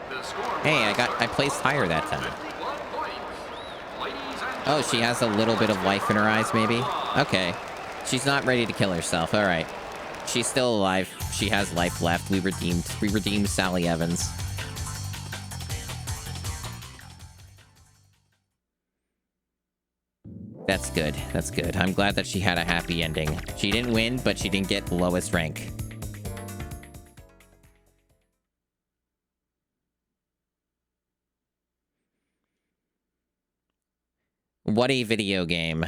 The score Hey, was I placed higher that time. 51 points. Ladies and Oh, she has a little bit of life in her eyes, maybe? Okay. She's not ready to kill herself. All right. She's still alive. She has life left. We redeemed Sally Evans. That's good. That's good. I'm glad that she had a happy ending. She didn't win, but she didn't get the lowest rank. What a video game.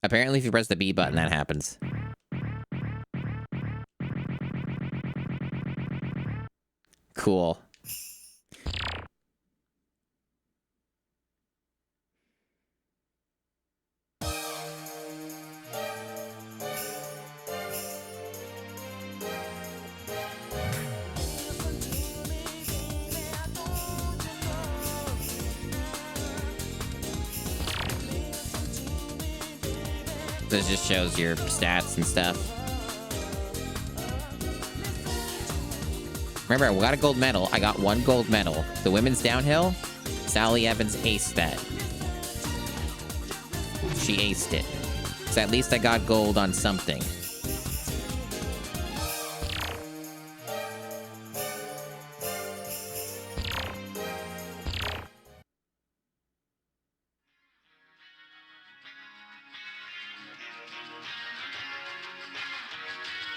Apparently, if you press the B button, that happens. Cool. This just shows your stats and stuff. Remember, I got a gold medal. I got 1 gold medal. The women's downhill, Sally Evans aced that. She aced it. So at least I got gold on something.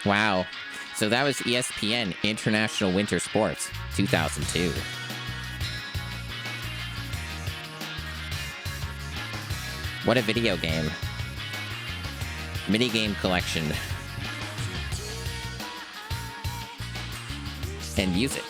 Wow. So that was ESPN International Winter Sports 2002. What a video game. Minigame collection. And music.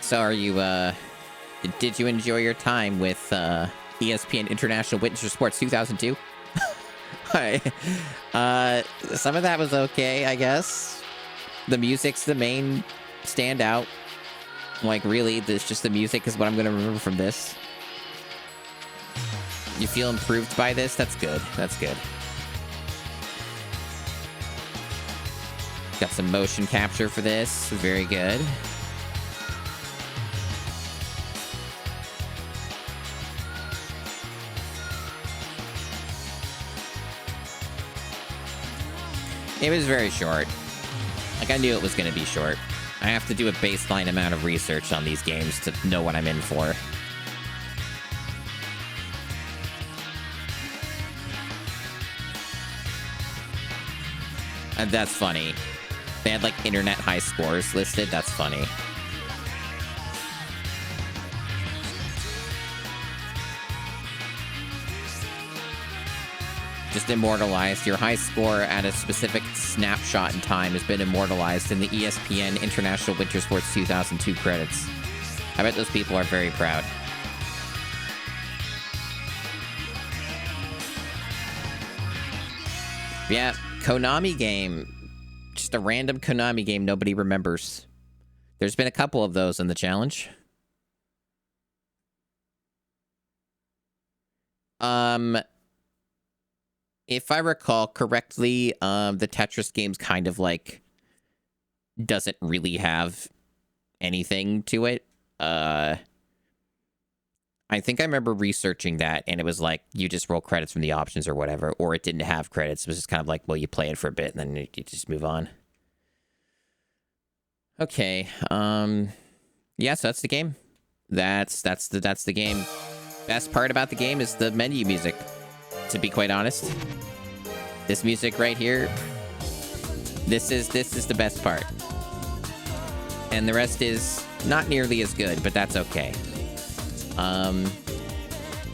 So are you, did you enjoy your time with, ESPN International Winter Sports 2002? Some of that was okay, I guess. The music's the main standout. Like, really, this just the music is what I'm gonna remember from this. You feel improved by this? That's good. That's good. Got some motion capture for this. Very good. It was very short. Like, I knew it was going to be short. I have to do a baseline amount of research on these games to know what I'm in for. And that's funny. They had, like, internet high scores listed. That's funny. Just immortalized. Your high score at a specific snapshot in time has been immortalized in the ESPN International Winter Sports 2002 credits. I bet those people are very proud. Yeah, Konami game. Just a random Konami game nobody remembers. There's been a couple of those in the challenge. If I recall correctly, the Tetris game's kind of like doesn't really have anything to it. I think I remember researching that, and it was like you just roll credits from the options or whatever, or it didn't have credits. It was just kind of like, well, you play it for a bit and then you just move on. Okay. Yeah, so that's the game. That's the game. Best part about the game is the menu music. To be quite honest, this music right here, this is the best part, and the rest is Not nearly as good, but that's okay.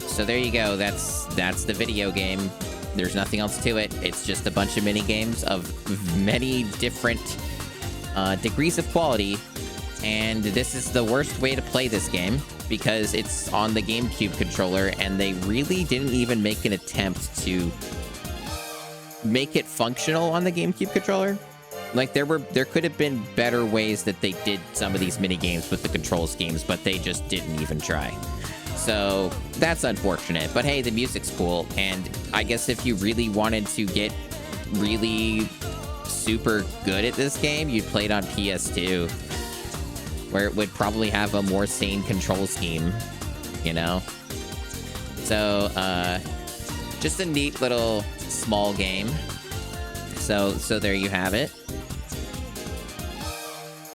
So there you go. That's the video game. There's nothing else to it. It's just a bunch of mini games of many different degrees of quality. And this is the worst way to play this game because it's on the GameCube controller, and they really didn't even make an attempt to make it functional on the GameCube controller. Like, there could have been better ways that they did some of these mini games with the control schemes, but they just didn't even try. So that's unfortunate. But hey, the music's cool, and I guess if you really wanted to get really super good at this game, you'd play it on PS2, where it would probably have a more sane control scheme, you know? So, just a neat little small game. So there you have it.